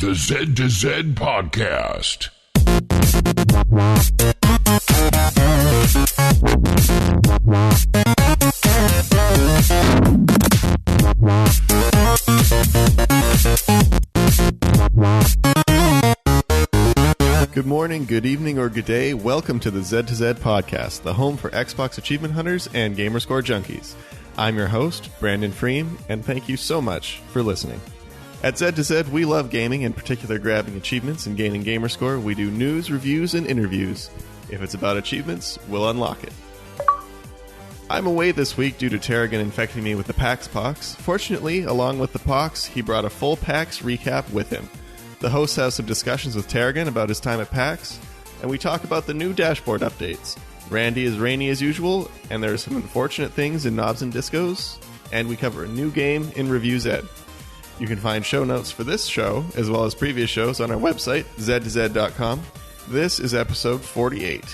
The Zed to Zed podcast. Good morning, good evening, or good day. Welcome to the Zed to Zed podcast, the home for Xbox achievement hunters and gamerscore junkies. I'm your host, Brandon Fream, and thank you so much for listening. At Zed to Zed, we love gaming, in particular grabbing achievements and gaining gamerscore. We do news, reviews, and interviews. If it's about achievements, we'll unlock it. I'm away this week due to Tarragon infecting me with the PAX pox. Fortunately, along with the pox, he brought a full PAX recap with him. The host has some discussions with Tarragon about his time at PAX, and we talk about the new dashboard updates. Randy is rainy as usual, and there are some unfortunate things in Knobs and Discos, and we cover a new game in Review Zed. You can find show notes for this show, as well as previous shows, on our website, zed2zed.com. This is episode 48.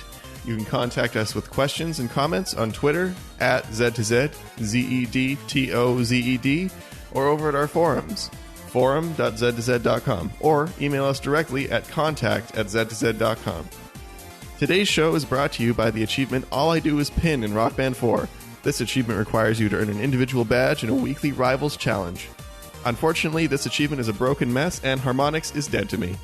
You can contact us with questions and comments on Twitter, at Zed2Zed, ZEDTOZED, or over at our forums, forum.zed2zed.com, or email us directly at contact@zed2zed.com. Today's show is brought to you by the achievement All I Do Is Pin in Rock Band 4. This achievement requires you to earn an individual badge in a weekly Rivals challenge. Unfortunately, this achievement is a broken mess, and Harmonix is dead to me.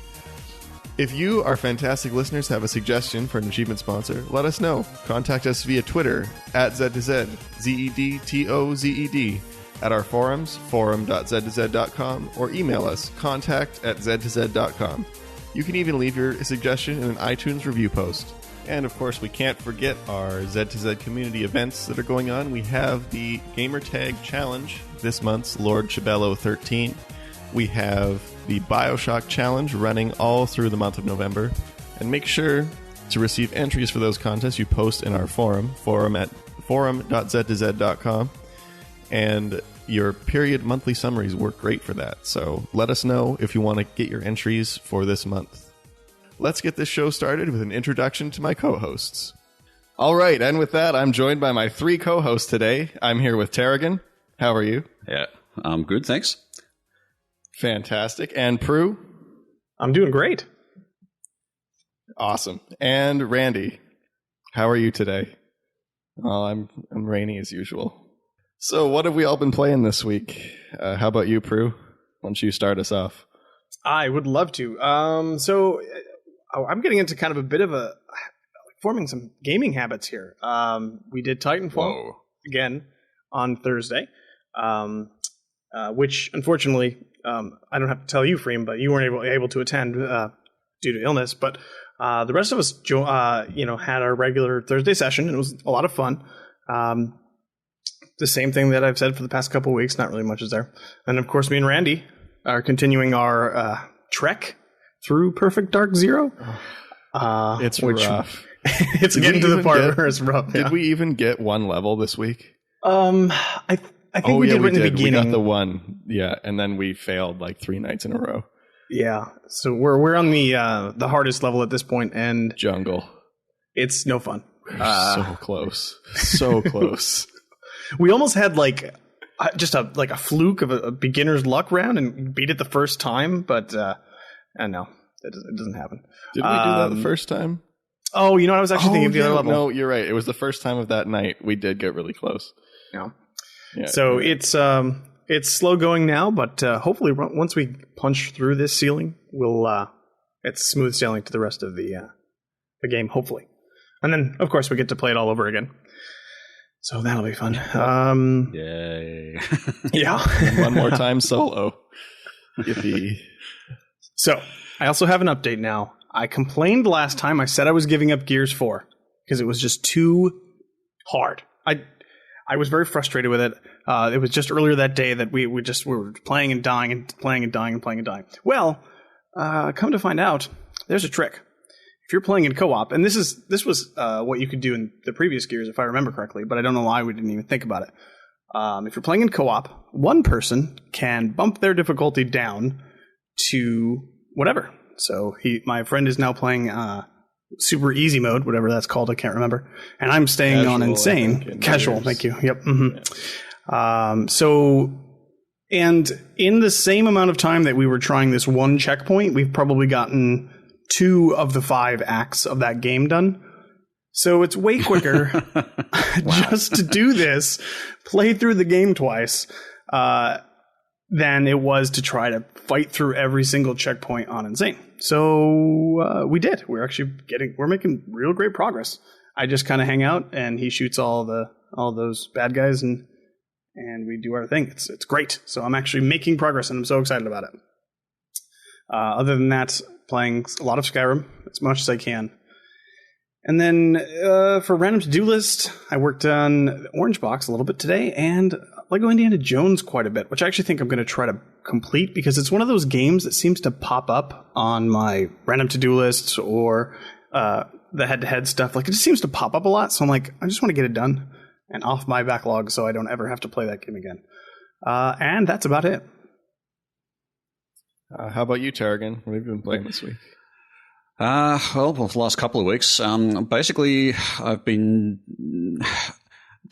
If you, our fantastic listeners, have a suggestion for an achievement sponsor, let us know. Contact us via Twitter, at Zed2Zed, ZEDTOZED, at our forums, forum.zed2zed.com, or email us, contact@zed2zed.com. You can even leave your suggestion in an iTunes review post. And of course, we can't forget our Zed2Zed community events that are going on. We have the Gamertag Challenge, this month's Lord Chabello 13. We have the Bioshock Challenge running all through the month of November. And make sure to receive entries for those contests you post in our forum at forum.zed2zed.com. And your period monthly summaries work great for that. So let us know if you want to get your entries for this month. Let's get this show started with an introduction to my co-hosts. All right, and with that, I'm joined by my three co-hosts today. I'm here with Tarragon. How are you? Yeah, I'm good, thanks. Fantastic. And Proulx? I'm doing great. Awesome. And Randy, how are you today? Oh, I'm rainy as usual. So what have we all been playing this week? How about you, Proulx? Why don't you start us off? I would love to. I'm getting into kind of a bit of forming some gaming habits here. We did Titanfall again on Thursday, which unfortunately I don't have to tell you, Fream, but you weren't able to attend due to illness. But the rest of us, had our regular Thursday session, and it was a lot of fun. The same thing that I've said for the past couple of weeks. Not really much is there. And of course, me and Randy are continuing our trek through Perfect Dark Zero. It's rough. It's getting to the part where it's rough. Did we even get one level this week? I think we did in the beginning. We got the one, and then we failed like 3 nights in a row. Yeah, so we're on the hardest level at this point, and jungle. It's no fun. So close, so close. We almost had just a fluke of a beginner's luck round and beat it the first time, but no, it doesn't happen. Did we do that the first time? Oh, I was actually thinking of the other level. No, you're right. It was the first time of that night. We did get really close. Yeah. So it's slow going now, but hopefully once we punch through this ceiling, it's smooth sailing to the rest of the game, hopefully. And then, of course, we get to play it all over again. So that'll be fun. Yay. Yeah. One more time solo. Yippee. So, I also have an update now. I complained last time. I said I was giving up Gears 4 because it was just too hard. I was very frustrated with it. It was just earlier that day that we were playing and dying and playing and dying and playing and dying. Well, come to find out, there's a trick. If you're playing in co-op, and this was what you could do in the previous Gears, if I remember correctly, but I don't know why we didn't even think about it. If you're playing in co-op, one person can bump their difficulty down to whatever. So my friend is now playing super easy mode, whatever that's called, I can't remember, and I'm staying on insane. Casual, thank you. Yep. Mm-hmm. Yeah. So And in the same amount of time that we were trying this one checkpoint, we've probably gotten 2 of the 5 acts of that game done. So it's way quicker just to do this, play through the game twice, than it was to try to fight through every single checkpoint on Insane. So we did. We're making real great progress. I just kind of hang out, and he shoots all those bad guys, and we do our thing. It's great. So I'm actually making progress, and I'm so excited about it. Other than that, playing a lot of Skyrim as much as I can. And then for random to-do list, I worked on Orange Box a little bit today, and Lego Indiana Jones quite a bit, which I actually think I'm going to try to complete, because it's one of those games that seems to pop up on my random to-do lists or the head-to-head stuff. Like, it just seems to pop up a lot, so I'm like, I just want to get it done and off my backlog so I don't ever have to play that game again. And that's about it. How about you, Tarragon? What have you been playing this week? Well, the last couple of weeks, basically I've been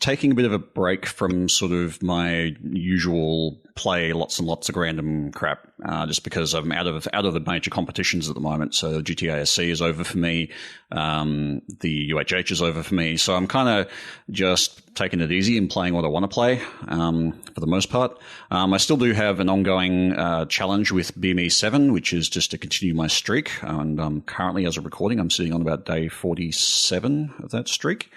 taking a bit of a break from sort of my usual play lots and lots of random crap, just because I'm out of the major competitions at the moment. So GTA SC is over for me. The UHH is over for me. So I'm kind of just taking it easy and playing what I want to play, for the most part. I still do have an ongoing challenge with BME 7, which is just to continue my streak. And currently, as of recording, I'm sitting on about day 47 of that streak,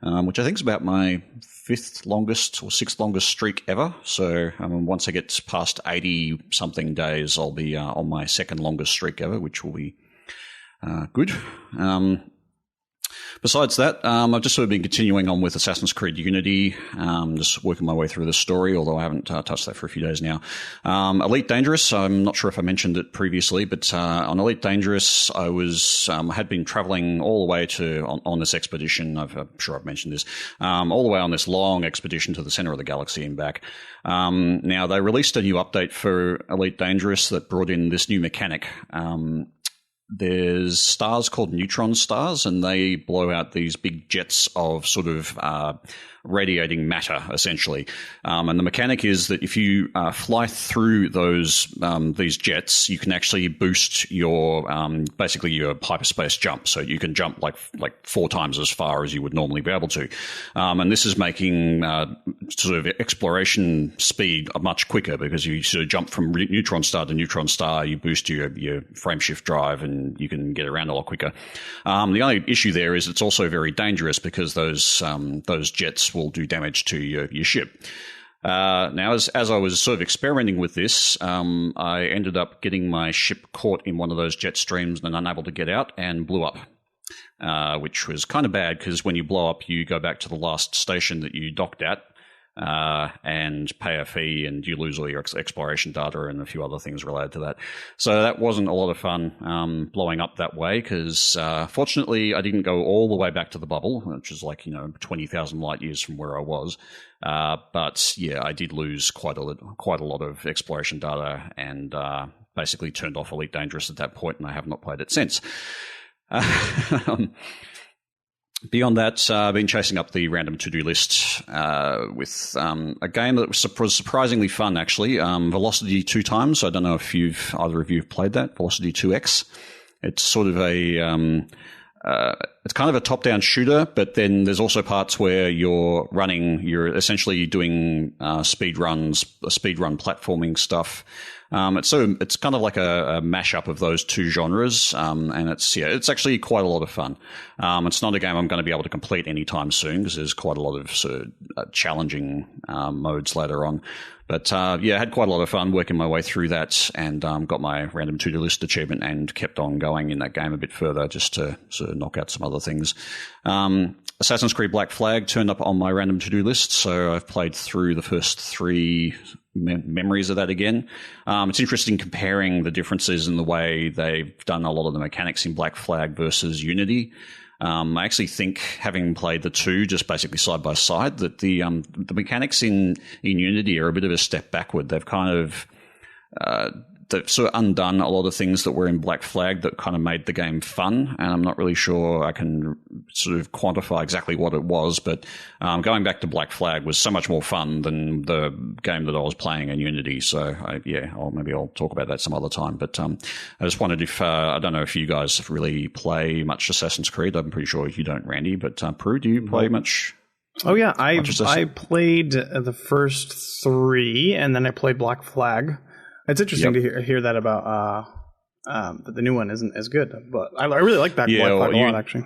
which I think is about my 5th longest or 6th longest streak ever. So once I get past 80-something days, I'll be on my 2nd longest streak ever, which will be good. Besides that, I've just sort of been continuing on with Assassin's Creed Unity, just working my way through the story, although I haven't touched that for a few days now. Elite Dangerous, I'm not sure if I mentioned it previously, but on Elite Dangerous, I had been traveling all the way on this expedition. I'm sure I've mentioned this, all the way on this long expedition to the center of the galaxy and back. Now, they released a new update for Elite Dangerous that brought in this new mechanic. There's stars called neutron stars, and they blow out these big jets of sort of radiating matter, essentially. And the mechanic is that if you fly through these jets, you can actually boost your basically your hyperspace jump. So you can jump like 4 times as far as you would normally be able to. And this is making sort of exploration speed much quicker, because you sort of jump from neutron star to neutron star, you boost your frame shift drive, and you can get around a lot quicker. The only issue there is it's also very dangerous, because those jets will do damage to your ship. Now, as I was sort of experimenting with this, I ended up getting my ship caught in one of those jet streams and unable to get out, and blew up, which was kind of bad, because when you blow up, you go back to the last station that you docked at, and pay a fee, and you lose all your exploration data and a few other things related to that. So that wasn't a lot of fun, blowing up that way, because fortunately I didn't go all the way back to the bubble, which is 20,000 light years from where I was. But yeah, I did lose quite a lot of exploration data, and basically turned off Elite Dangerous at that point, and I have not played it since. Beyond that, I've been chasing up the random to-do list with a game that was surprisingly fun, actually. Velocity 2 Times. I don't know if either of you have played that. Velocity 2X. It's sort of it's kind of a top-down shooter, but then there's also parts where you're essentially doing speedrun platforming stuff. It's kind of like a mashup of those two genres, and it's actually quite a lot of fun. It's not a game I'm going to be able to complete anytime soon, because there's quite a lot of sort of challenging modes later on. But I had quite a lot of fun working my way through that, and got my random to-do list achievement, and kept on going in that game a bit further, just to sort of knock out some other things. Assassin's Creed Black Flag turned up on my random to-do list, so I've played through the first 3 memories of that again. It's interesting comparing the differences in the way they've done a lot of the mechanics in Black Flag versus Unity. I actually think, having played the two just basically side by side, that the mechanics in Unity are a bit of a step backward. They've kind of they've sort of undone a lot of things that were in Black Flag that kind of made the game fun, and I'm not really sure I can sort of quantify exactly what it was, but going back to Black Flag was so much more fun than the game that I was playing in Unity. So maybe I'll talk about that some other time. But I just wondered if I don't know if you guys really play much Assassin's Creed. I'm pretty sure you don't, Randy. But Proulx, do you play much? Oh yeah, I played the first 3, and then I played Black Flag. It's interesting to hear that about that the new one isn't as good, but I really like Black Flag a lot, actually.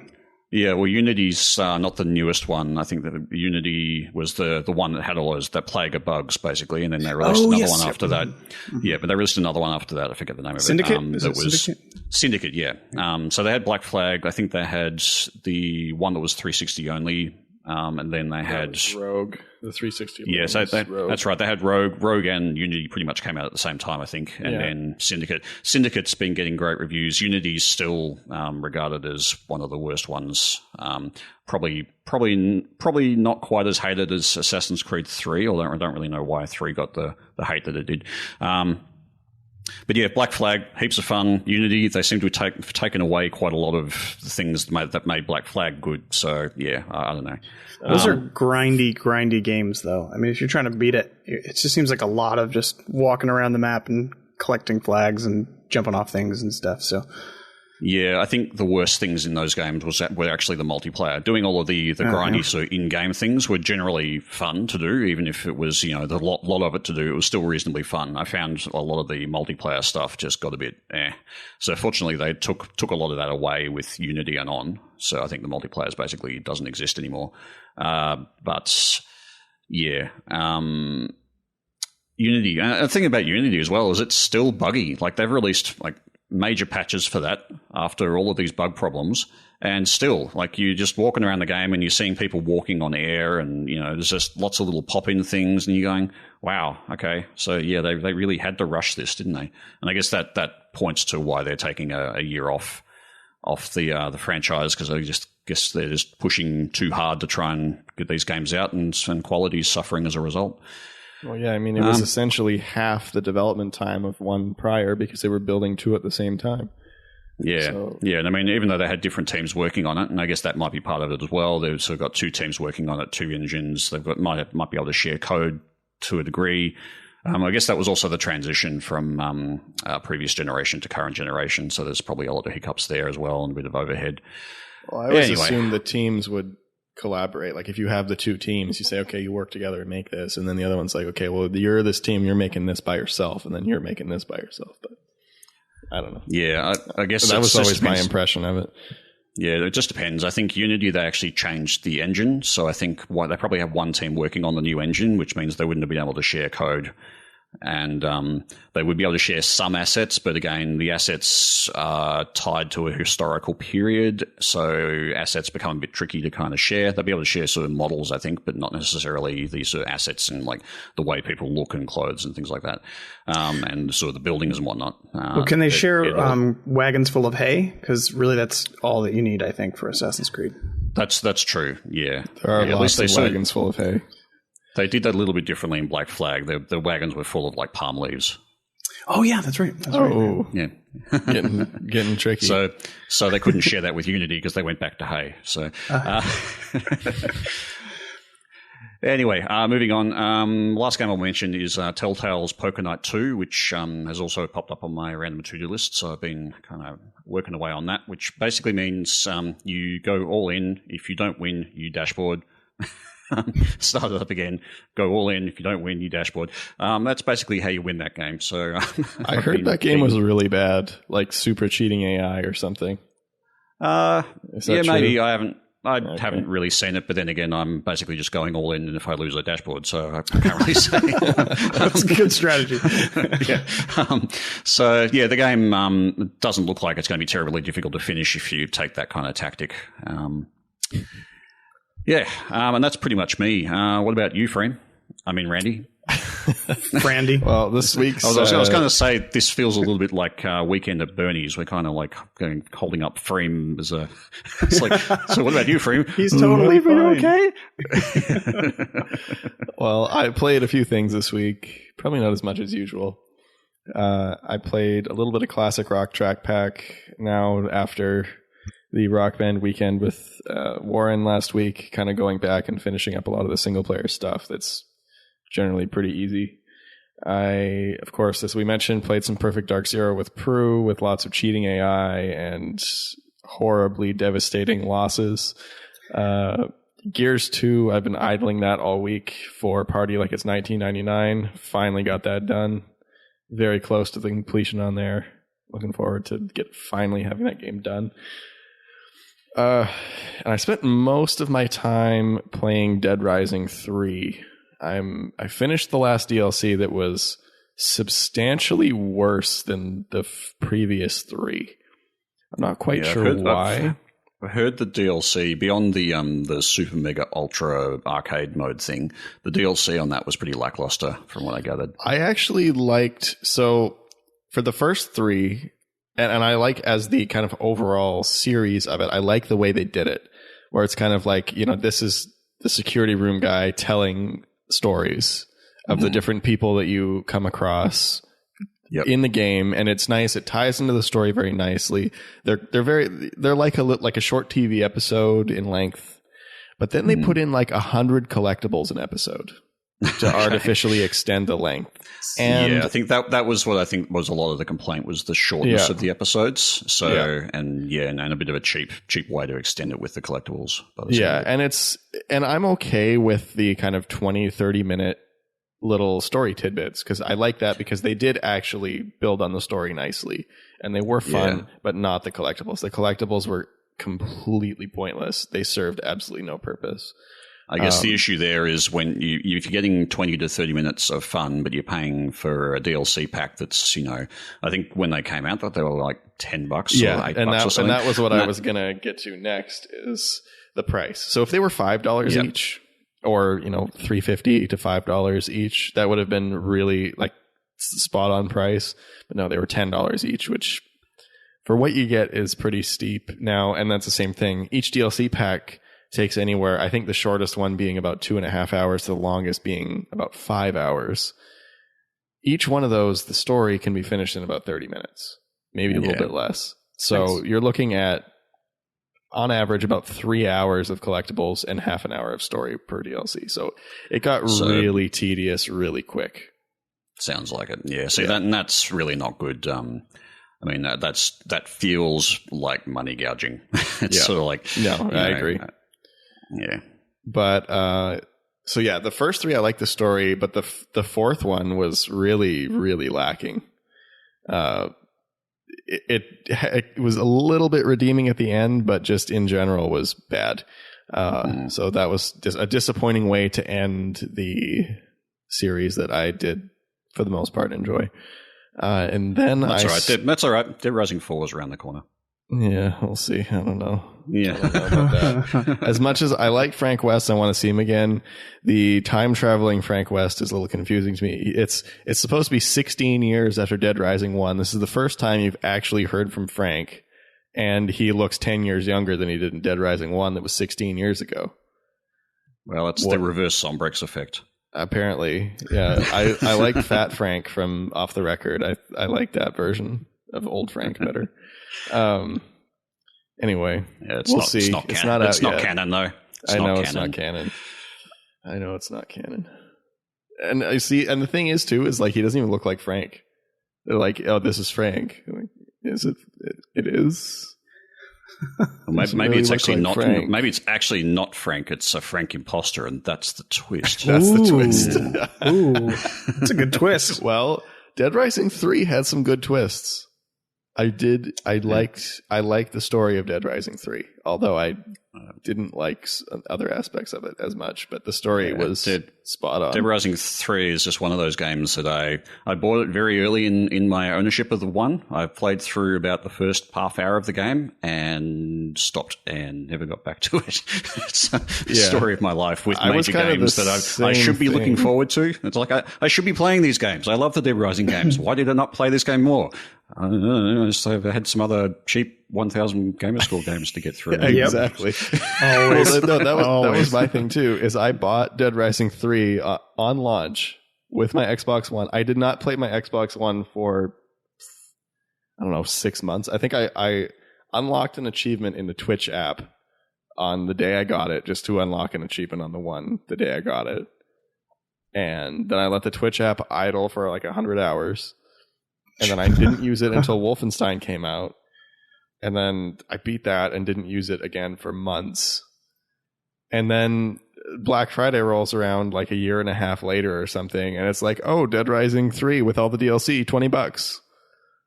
Yeah, well, Unity's not the newest one. I think that Unity was the one that had all those that plague of bugs, basically, and then they released another one after that. Mm-hmm. Yeah, but they released another one after that. I forget the name of it. Syndicate? Syndicate, yeah. So they had Black Flag. I think they had the one that was 360 only. And then they had Rogue, the 360. Yeah, so that's right. They had Rogue and Unity pretty much came out at the same time, I think. And then Syndicate. Syndicate's been getting great reviews. Unity's still regarded as one of the worst ones. Probably not quite as hated as Assassin's Creed 3, although I don't really know why 3 got the hate that it did. But yeah, Black Flag, heaps of fun. Unity, they seem to have taken away quite a lot of the things that made Black Flag good. So yeah, I don't know. Those are grindy games, though. I mean, if you're trying to beat it, it just seems like a lot of just walking around the map and collecting flags and jumping off things and stuff. So yeah, I think the worst things in those games were actually the multiplayer. Doing all of the grindy sort of in-game things were generally fun to do, even if it was, the lot of it to do, it was still reasonably fun. I found a lot of the multiplayer stuff just got a bit So fortunately, they took a lot of that away with Unity and on. So I think the multiplayer basically doesn't exist anymore. But yeah, Unity. The thing about Unity as well is it's still buggy. Like they've released major patches for that after all of these bug problems, and still, you're just walking around the game and you're seeing people walking on air, and there's just lots of little pop-in things, and you're going, wow, okay, so yeah, they really had to rush this, didn't they? And I guess that points to why they're taking a year off the franchise, because I guess they're just pushing too hard to try and get these games out, and quality is suffering as a result. Well, yeah, I mean, it was essentially half the development time of one prior because they were building 2 at the same time. Yeah, and I mean, even though they had different teams working on it, and I guess that might be part of it as well, they've sort of got 2 teams working on it, 2 engines. They've got might be able to share code to a degree. I guess that was also the transition from previous generation to current generation, so there's probably a lot of hiccups there as well, and a bit of overhead. Well, I always assumed the teams would collaborate. Like if you have the 2 teams, you say, okay, you work together and make this, and then the other one's like, okay, well, you're this team, you're making this by yourself, and then you're making this by yourself. But I don't know. Yeah, I guess that was always my impression of it. Yeah, it just depends. I think Unity, they actually changed the engine, so I think they probably have one team working on the new engine, which means they wouldn't have been able to share code. And they would be able to share some assets, but again, the assets are tied to a historical period, so assets become a bit tricky to kind of share. They'll be able to share sort of models, I think, but not necessarily these sort of assets and the way people look and clothes and things like that, and sort of the buildings and whatnot. Well, can they share wagons full of hay? Because really, that's all that you need, I think, for Assassin's Creed. That's true. Yeah, there are lots of wagons full of hay. They did that a little bit differently in Black Flag. The wagons were full of palm leaves. Oh yeah, that's right. Right. Yeah, getting tricky. So they couldn't share that with Unity because they went back to hay. So anyway, moving on. Last game I'll mention is Telltale's Poker Night 2, which has also popped up on my random to-do list. So I've been kind of working away on that, which basically means you go all in. If you don't win, you dashboard. Start it up again, go all in. If you don't win, you dashboard. That's basically how you win that game. So I heard that game was really bad, like super cheating AI or something. Yeah, true? Maybe. I haven't really seen it, but then again, I'm basically just going all in, and if I lose, I dashboard. So I can't really say. That's a good strategy. Yeah. So yeah, the game doesn't look like it's going to be terribly difficult to finish if you take that kind of tactic. Yeah, and that's pretty much me. What about you, Fream? I mean, Randy? Randy. Well, this week's... I was going to say, this feels a little bit like Weekend at Bernie's. We're kind of holding up Fream as a... It's like, so what about you, Fream? He's totally fine. Okay? Well, I played a few things this week. Probably not as much as usual. I played a little bit of classic rock track pack now after the Rock Band weekend with Warren last week, kind of going back and finishing up a lot of the single player stuff that's generally pretty easy. I, of course, as we mentioned, played some Perfect Dark Zero with Proulx with lots of cheating AI and horribly devastating losses. Gears 2, I've been idling that all week for Party Like It's 1999. Finally got that done. Very close to the completion on there. Looking forward to finally having that game done. And I spent most of my time playing Dead Rising 3. I finished the last DLC that was substantially worse than the previous 3. I'm not quite sure why. I heard the DLC beyond the Super Mega Ultra arcade mode thing. The DLC on that was pretty lackluster, from what I gathered. I actually liked for the first 3, and I like as the kind of overall series of it. I like the way they did it, where it's kind of like, this is the security room guy telling stories of the different people that you come across in the game, and it's nice. It ties into the story very nicely. They're like a short TV episode in length, but then they put in like 100 collectibles an episode to artificially extend the length. And I think that was what I think was a lot of the complaint, was the shortness of the episodes. So and a bit of a cheap way to extend it with the collectibles. And I'm okay with the kind of 20-30 minute little story tidbits, because I like that, because they did actually build on the story nicely and they were fun, but not the collectibles. The collectibles were completely pointless. They served absolutely no purpose. I guess the issue there is when if you're getting 20 to 30 minutes of fun, but you're paying for a DLC pack that's, I think when they came out, they were like $10 or $8 or something. And that was what I was going to get to next, is the price. So if they were $5 each, or $3.50 to $5 each, that would have been really like spot on price. But no, they were $10 each, which for what you get is pretty steep now. And that's the same thing. Each DLC pack takes anywhere, I think the shortest one being about 2.5 hours to the longest being about 5 hours. Each one of those, the story can be finished in about 30 minutes, maybe a little bit less. So you're looking at, on average, about 3 hours of collectibles and half an hour of story per DLC. So it got really tedious really quick. Sounds like it. Yeah. See, that's really not good. I mean, that feels like money gouging. It's sort of like... No, I agree. But, the first 3, I like the story, but the fourth one was really, really lacking. It was a little bit redeeming at the end, but just in general was bad. So that was just a disappointing way to end the series that I did, for the most part, enjoy. And then that's all right. That's all right. Dead Rising 4 is around the corner. Yeah, we'll see. I don't know. Yeah. I don't know about that. As much as I like Frank West, I want to see him again. The time traveling Frank West is a little confusing to me. It's supposed to be 16 years after Dead Rising 1. This is the first time you've actually heard from Frank, and he looks 10 years younger than he did in Dead Rising 1 that was 16 years ago. Well, it's the reverse Sombrex effect. Apparently. Yeah. I like Fat Frank from Off the Record. I like that version of old Frank better. Anyway, we'll see. It's not canon. It's not canon, though. I know it's not canon. And I see, and the thing is too, is like he doesn't even look like Frank. They're like, oh, this is Frank. Like, is it? It is. Maybe it's actually not. Frank. Maybe it's actually not Frank. It's a Frank imposter, and that's the twist. That's the twist. Ooh, that's a good twist. Well, Dead Rising 3 had some good twists. I liked the story of Dead Rising 3, although I didn't like other aspects of it as much, but the story was spot on. Dead Rising 3 is just one of those games that I bought it very early in my ownership of the one. I played through about the first half hour of the game and stopped and never got back to it. It's the story of my life with major games that I should be looking forward to. It's like I should be playing these games. I love the Dead Rising games. Why did I not play this game more? I don't know. I've had some other cheap 1,000 Gamerscore games to get through. Exactly. Always. That was my thing too. Is I bought Dead Rising 3 on launch, with my Xbox One. I did not play my Xbox One for, I don't know, 6 months. I think I unlocked an achievement in the Twitch app on the day I got it, just to unlock an achievement on the one the day I got it. And then I let the Twitch app idle for like 100 hours. And then I didn't use it until Wolfenstein came out. And then I beat that and didn't use it again for months. And then Black Friday rolls around like a year and a half later or something. And it's like, oh, Dead Rising 3 with all the DLC, $20.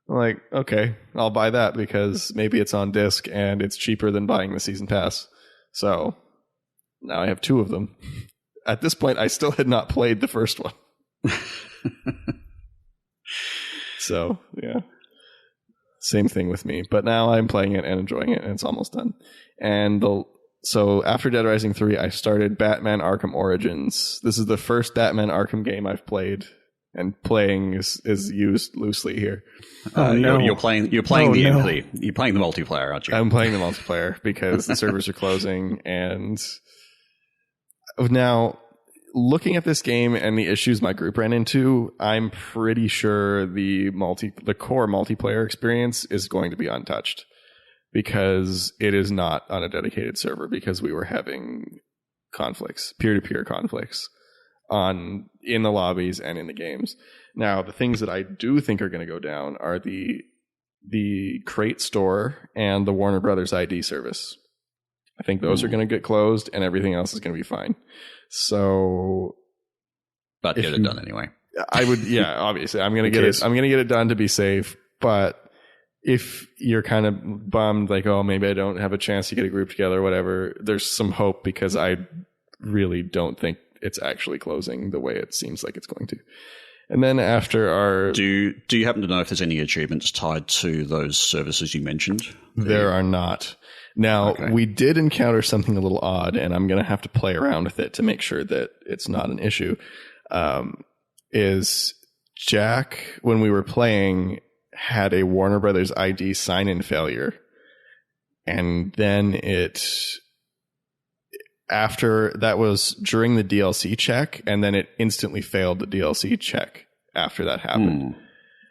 I'm like, okay, I'll buy that because maybe it's on disc and it's cheaper than buying the season pass. So now I have 2 of them. At this point, I still had not played the first one. So, yeah. Same thing with me. But now I'm playing it and enjoying it, and it's almost done. And so after Dead Rising 3, I started Batman Arkham Origins. This is the first Batman Arkham game I've played. And playing is used loosely here. No. You're playing the multiplayer, aren't you? I'm playing the multiplayer because the servers are closing. And now, looking at this game and the issues my group ran into, I'm pretty sure the core multiplayer experience is going to be untouched because it is not on a dedicated server because we were having conflicts, peer-to-peer conflicts in the lobbies and in the games. Now, the things that I do think are going to go down are the Crate store and the Warner Brothers ID service. I think those are going to get closed and everything else is going to be fine. So, but get it done anyway. I would, yeah, obviously I'm going to get it. I'm going to get it done to be safe. But if you're kind of bummed, like, oh, maybe I don't have a chance to get a group together or whatever, there's some hope because I really don't think it's actually closing the way it seems like it's going to. And then after our... Do you happen to know if there's any achievements tied to those services you mentioned? There are not. Now, okay. We did encounter something a little odd, and I'm going to have to play around with it to make sure that it's not an issue. Is Jack, when we were playing, had a Warner Brothers ID sign-in failure. And then after that was during the DLC check, and then it instantly failed the DLC check after that happened.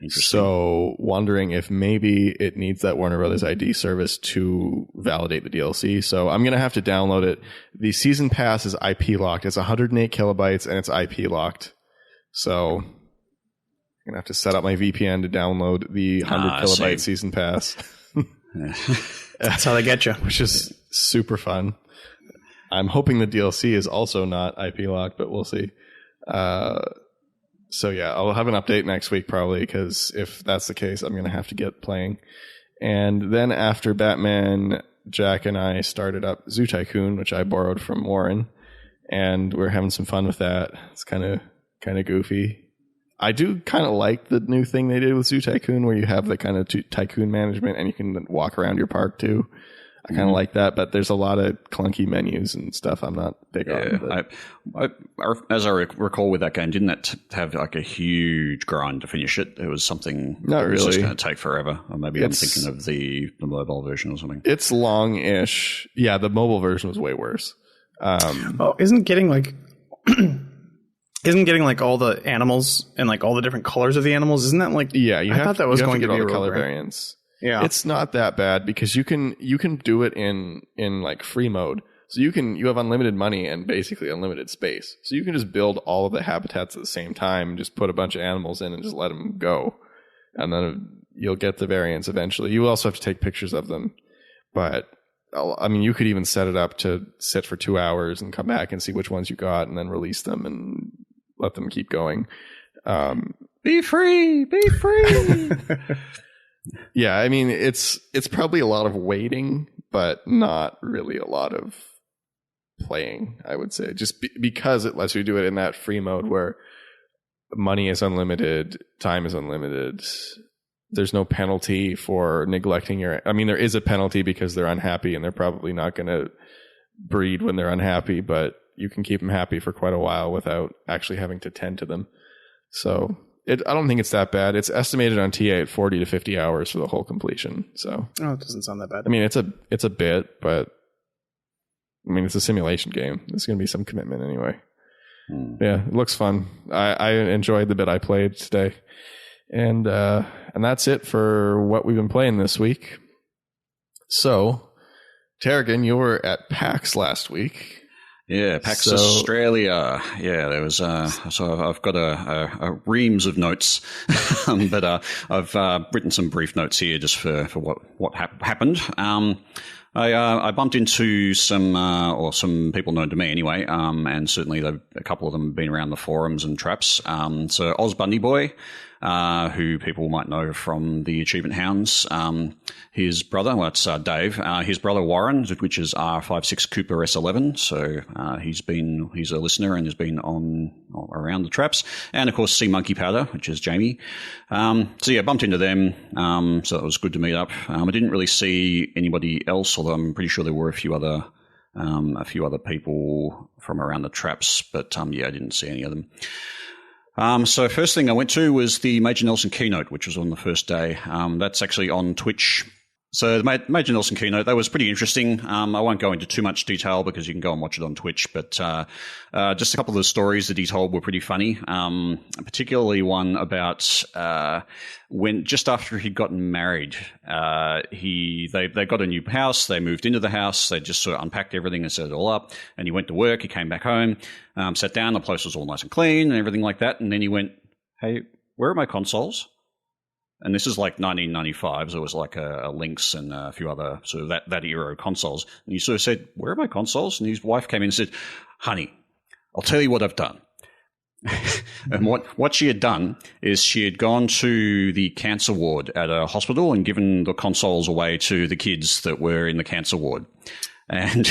So wondering if maybe it needs that Warner Brothers ID service to validate the DLC. So I'm going to have to download it. The season pass is IP locked. It's 108 kilobytes and it's IP locked. So I'm going to have to set up my VPN to download the 100 kilobyte season pass. That's how they get you. Which is super fun. I'm hoping the DLC is also not IP locked, but we'll see. So yeah, I'll have an update next week probably, because if that's the case, I'm going to have to get playing. And then after Batman, Jack and I started up Zoo Tycoon, which I borrowed from Warren, and we're having some fun with that. It's kind of goofy. I do kind of like the new thing they did with Zoo Tycoon, where you have the kind of tycoon management and you can walk around your park too. I kind of like that, but there's a lot of clunky menus and stuff I'm not big on. As I recall with that game, didn't that have like a huge grind to finish it? It was something not really. Was just going to take forever. Or maybe I'm thinking of the mobile version or something. It's long-ish. Yeah, the mobile version was way worse. Isn't getting like all the animals and like all the different colors of the animals? Isn't that like? Yeah, I thought that was going to be all a the color variant. variants. Yeah, it's not that bad because you can do it in like free mode. So you have unlimited money and basically unlimited space. So you can just build all of the habitats at the same time and just put a bunch of animals in and just let them go. And then you'll get the variants eventually. You also have to take pictures of them. But I mean, you could even set it up to sit for 2 hours and come back and see which ones you got and then release them and let them keep going. Be free! Be free! Yeah, I mean, it's probably a lot of waiting, but not really a lot of playing, I would say. Just because it lets you do it in that free mode where money is unlimited, time is unlimited. There's no penalty for neglecting I mean, there is a penalty because they're unhappy and they're probably not going to breed when they're unhappy, but you can keep them happy for quite a while without actually having to tend to them. So... I don't think it's that bad. It's estimated on TA at 40 to 50 hours for the whole completion. So, it doesn't sound that bad. I mean, it's a bit, but I mean, it's a simulation game. There's going to be some commitment anyway. Yeah, it looks fun. I enjoyed the bit I played today. And that's it for what we've been playing this week. So, Tarragon, you were at PAX last week. Yeah, PAX Australia. Yeah, there was. So I've got a reams of notes, but I've written some brief notes here just for what happened. I bumped into some people known to me anyway, and certainly a couple of them have been around the forums and traps. So Oz Bundy Boy, who people might know from the Achievement Hounds, his brother, well, it's Dave, his brother Warren, which is R56 Cooper S11. So he's a listener and has been on around the traps, and of course Sea Monkey Powder, which is Jamie. So yeah, bumped into them. So it was good to meet up. I didn't really see anybody else, although I'm pretty sure there were a few other people from around the traps, but yeah, I didn't see any of them. So first thing I went to was the Major Nelson keynote, which was on the first day. That's actually on Twitch. So the Major Nelson keynote, that was pretty interesting. I won't go into too much detail because you can go and watch it on Twitch, but just a couple of the stories that he told were pretty funny, particularly one about when just after he'd gotten married, they got a new house, they moved into the house, they just sort of unpacked everything and set it all up, and he went to work, he came back home, sat down, the place was all nice and clean and everything like that, and then he went, "Hey, where are my consoles?" And this is like 1995, so it was like a Lynx and a few other sort of that era consoles. And he sort of said, "Where are my consoles?" And his wife came in and said, "Honey, I'll tell you what I've done." And what she had done is she had gone to the cancer ward at a hospital and given the consoles away to the kids that were in the cancer ward. And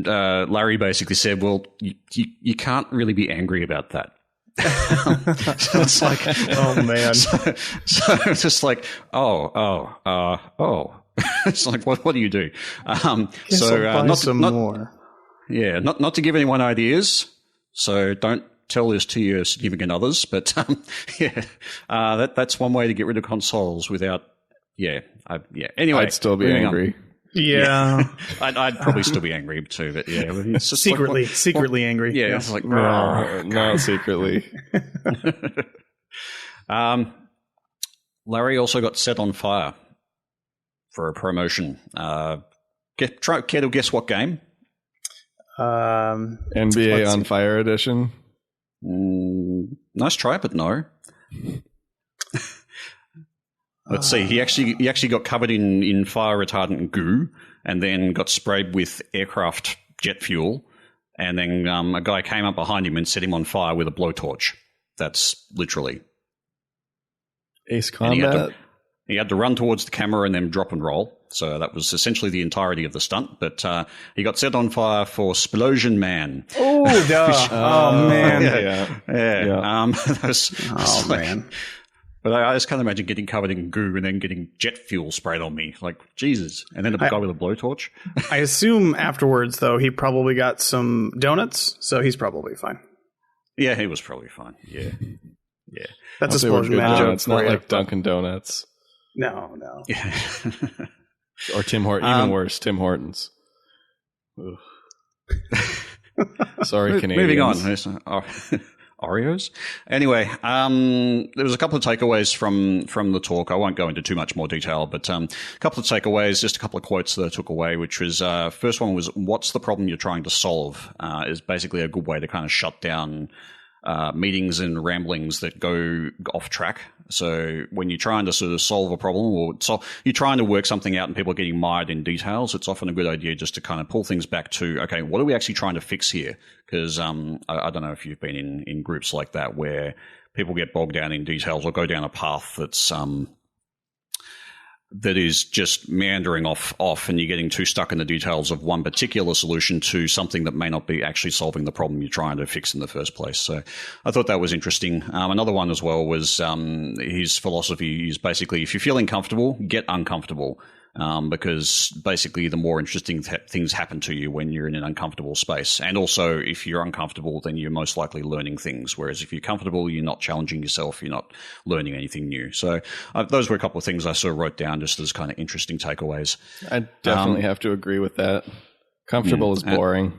Larry basically said, "Well, you can't really be angry about that." So it's like, oh man. So it's just like, oh. It's like, what do you do? More. Yeah, not to give anyone ideas. So don't tell this to your significant others. But yeah, that's one way to get rid of consoles without. Yeah. Anyway, I'd still be angry. Yeah, I'd probably still be angry too, but yeah, it's just secretly angry. Yeah, it's like no, secretly. Larry also got set on fire for a promotion. Care to guess what game? NBA on Fire edition. Nice try, but no. Let's see. He actually got covered in fire retardant goo, and then got sprayed with aircraft jet fuel, and then a guy came up behind him and set him on fire with a blowtorch. That's literally Ace Combat. He had to run towards the camera and then drop and roll. So that was essentially the entirety of the stunt. But he got set on fire for Splosion Man. Oh, duh. Oh man. Yeah. Man. But I just can't imagine getting covered in goo and then getting jet fuel sprayed on me. Like, Jesus. And then a guy with a blowtorch. I assume afterwards, though, he probably got some donuts, so he's probably fine. Yeah, he was probably fine. Yeah. That's a Splosion Man joke. It's not like Dunkin' Donuts. No. Yeah. Or Tim Hortons. Even worse, Tim Hortons. Sorry, Canadians. Moving on. Oreos. Anyway, there was a couple of takeaways from the talk. I won't go into too much more detail, but a couple of takeaways, just a couple of quotes that I took away, which was, first one was, "What's the problem you're trying to solve?" Is basically a good way to kind of shut down meetings and ramblings that go off track. So when you're trying to sort of solve a problem or you're trying to work something out and people are getting mired in details, it's often a good idea just to kind of pull things back to, okay, what are we actually trying to fix here? Because I don't know if you've been in groups like that where people get bogged down in details or go down a path that is just meandering off and you're getting too stuck in the details of one particular solution to something that may not be actually solving the problem you're trying to fix in the first place. So I thought that was interesting. Another one as well was his philosophy is basically, if you're feeling comfortable, get uncomfortable. Because basically the more interesting things happen to you when you're in an uncomfortable space. And also, if you're uncomfortable, then you're most likely learning things. Whereas if you're comfortable, you're not challenging yourself, you're not learning anything new. So those were a couple of things I sort of wrote down just as kind of interesting takeaways. I definitely have to agree with that. Comfortable is boring.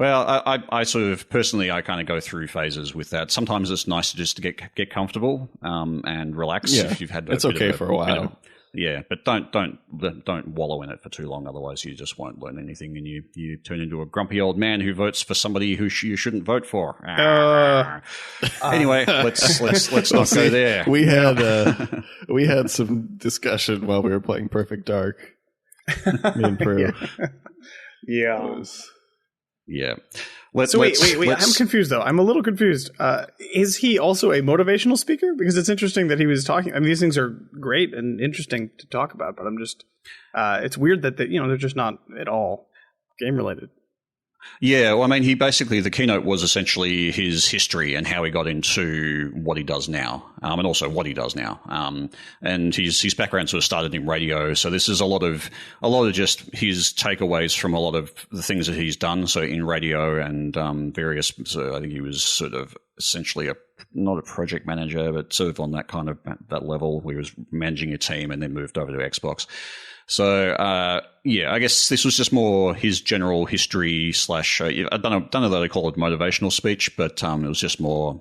Well, I sort of personally, I kind of go through phases with that. Sometimes it's nice to just to get comfortable and relax. Yeah, if you've had it's okay for a while. Yeah, but don't wallow in it for too long. Otherwise, you just won't learn anything, and you turn into a grumpy old man who votes for somebody who you shouldn't vote for. Anyway, let's not go there. We had some discussion while we were playing Perfect Dark. Me and Proulx. Yeah. Yeah. So wait. I'm confused, though. I'm a little confused. Is he also a motivational speaker? Because it's interesting that he was talking. I mean, these things are great and interesting to talk about, but I'm just, it's weird that they're just not at all game related. Yeah, well, I mean, the keynote was essentially his history and how he got into what he does now, and also what he does now. And his background sort of started in radio, so this is a lot of just his takeaways from a lot of the things that he's done. So in radio and various, so I think he was sort of essentially not a project manager, but sort of on that kind of that level. He was managing a team and then moved over to Xbox. So, I guess this was just more his general history / I don't know that I call it motivational speech, but it was just more,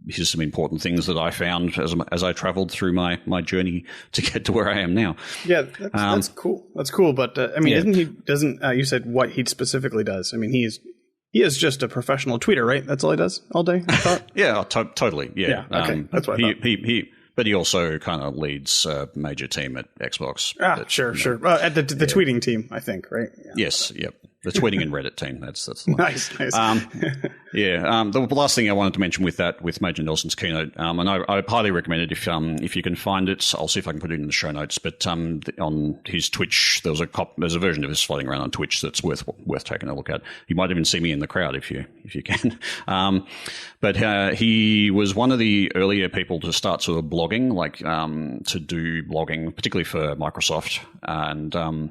here's some important things that I found as I traveled through my journey to get to where I am now. Yeah, that's cool. That's cool. But, you said what he specifically does. I mean, he is just a professional tweeter, right? That's all he does all day, I thought? Yeah, totally. Yeah. Okay. That's what I thought. But he also kind of leads a major team at Xbox. Sure. At the tweeting team, I think, right? Yeah. Yes, yep. The tweeting and Reddit team. That's the one. Nice. The last thing I wanted to mention with Major Nelson's keynote, and I highly recommend it if you can find it. I'll see if I can put it in the show notes. But on his Twitch, there's a version of this floating around on Twitch that's worth taking a look at. You might even see me in the crowd if you can. But he was one of the earlier people to start sort of blogging, like to do blogging, particularly for Microsoft, and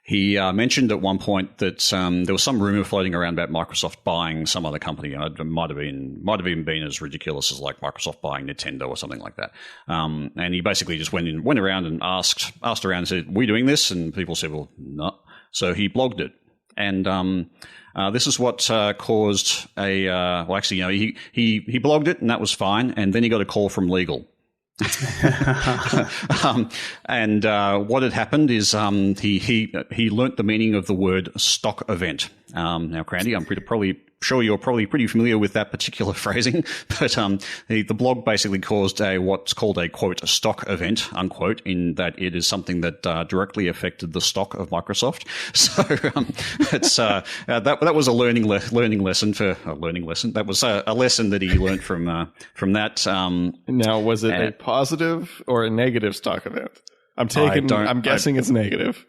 he mentioned at one point that there was some rumor floating around about Microsoft buying some other company. It might have even been as ridiculous as like Microsoft buying Nintendo or something like that. And he basically just went around and asked around and said, "Are we doing this?" And people said, "Well, no." So he blogged it, and this is what caused a. He blogged it, and that was fine. And then he got a call from legal. And what had happened is he learnt the meaning of the word stock event. Now, Crandy, I'm sure you're probably pretty familiar with that particular phrasing, but the blog basically caused what's called a quote a stock event unquote, in that it is something that directly affected the stock of Microsoft. So it's that was a learning lesson. That was a lesson that he learned from that. Now, was it a positive or a negative stock event? I'm guessing it's negative.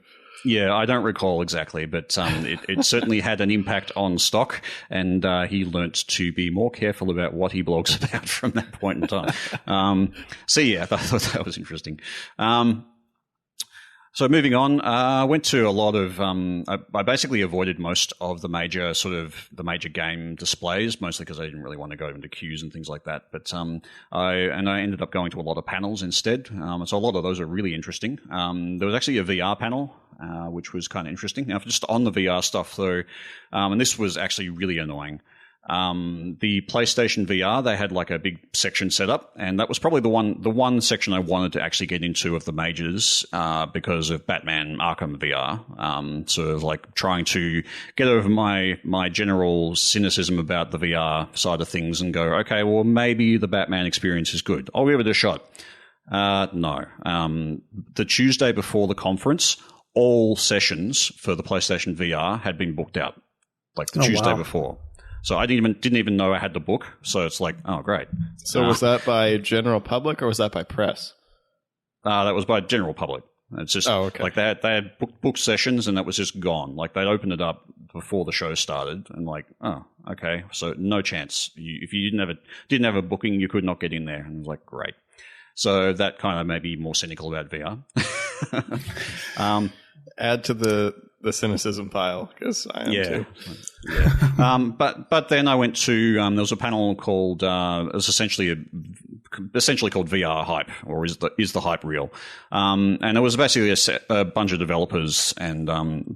Yeah, I don't recall exactly, but it certainly had an impact on stock, and he learnt to be more careful about what he blogs about from that point in time. So yeah, I thought that was interesting. So moving on, I went to a lot of. I basically avoided most of the major game displays, mostly because I didn't really want to go into queues and things like that. But I ended up going to a lot of panels instead. So a lot of those are really interesting. There was actually a VR panel, which was kind of interesting. Now, just on the VR stuff though, and this was actually really annoying. The PlayStation VR, they had like a big section set up, and that was probably the one section I wanted to actually get into of the majors, because of Batman Arkham VR. Sort of like trying to get over my general cynicism about the VR side of things and go, okay, well, maybe the Batman experience is good. I'll give it a shot. No. The Tuesday before the conference, all sessions for the PlayStation VR had been booked out, like the Tuesday before. So I didn't even know I had the book. So it's like, oh, great. So was that by general public or was that by press? That was by general public. It's just like they had book sessions, and that was just gone. Like they'd opened it up before the show started, and like, oh, okay, so no chance. If you didn't have a booking, you could not get in there. And it was like, great. So that kind of made me more cynical about VR. Add to the cynicism pile, because I am too. Yeah. But then I went to there was a panel called it was essentially essentially called VR Hype, or is the hype real? And it was basically a bunch of developers and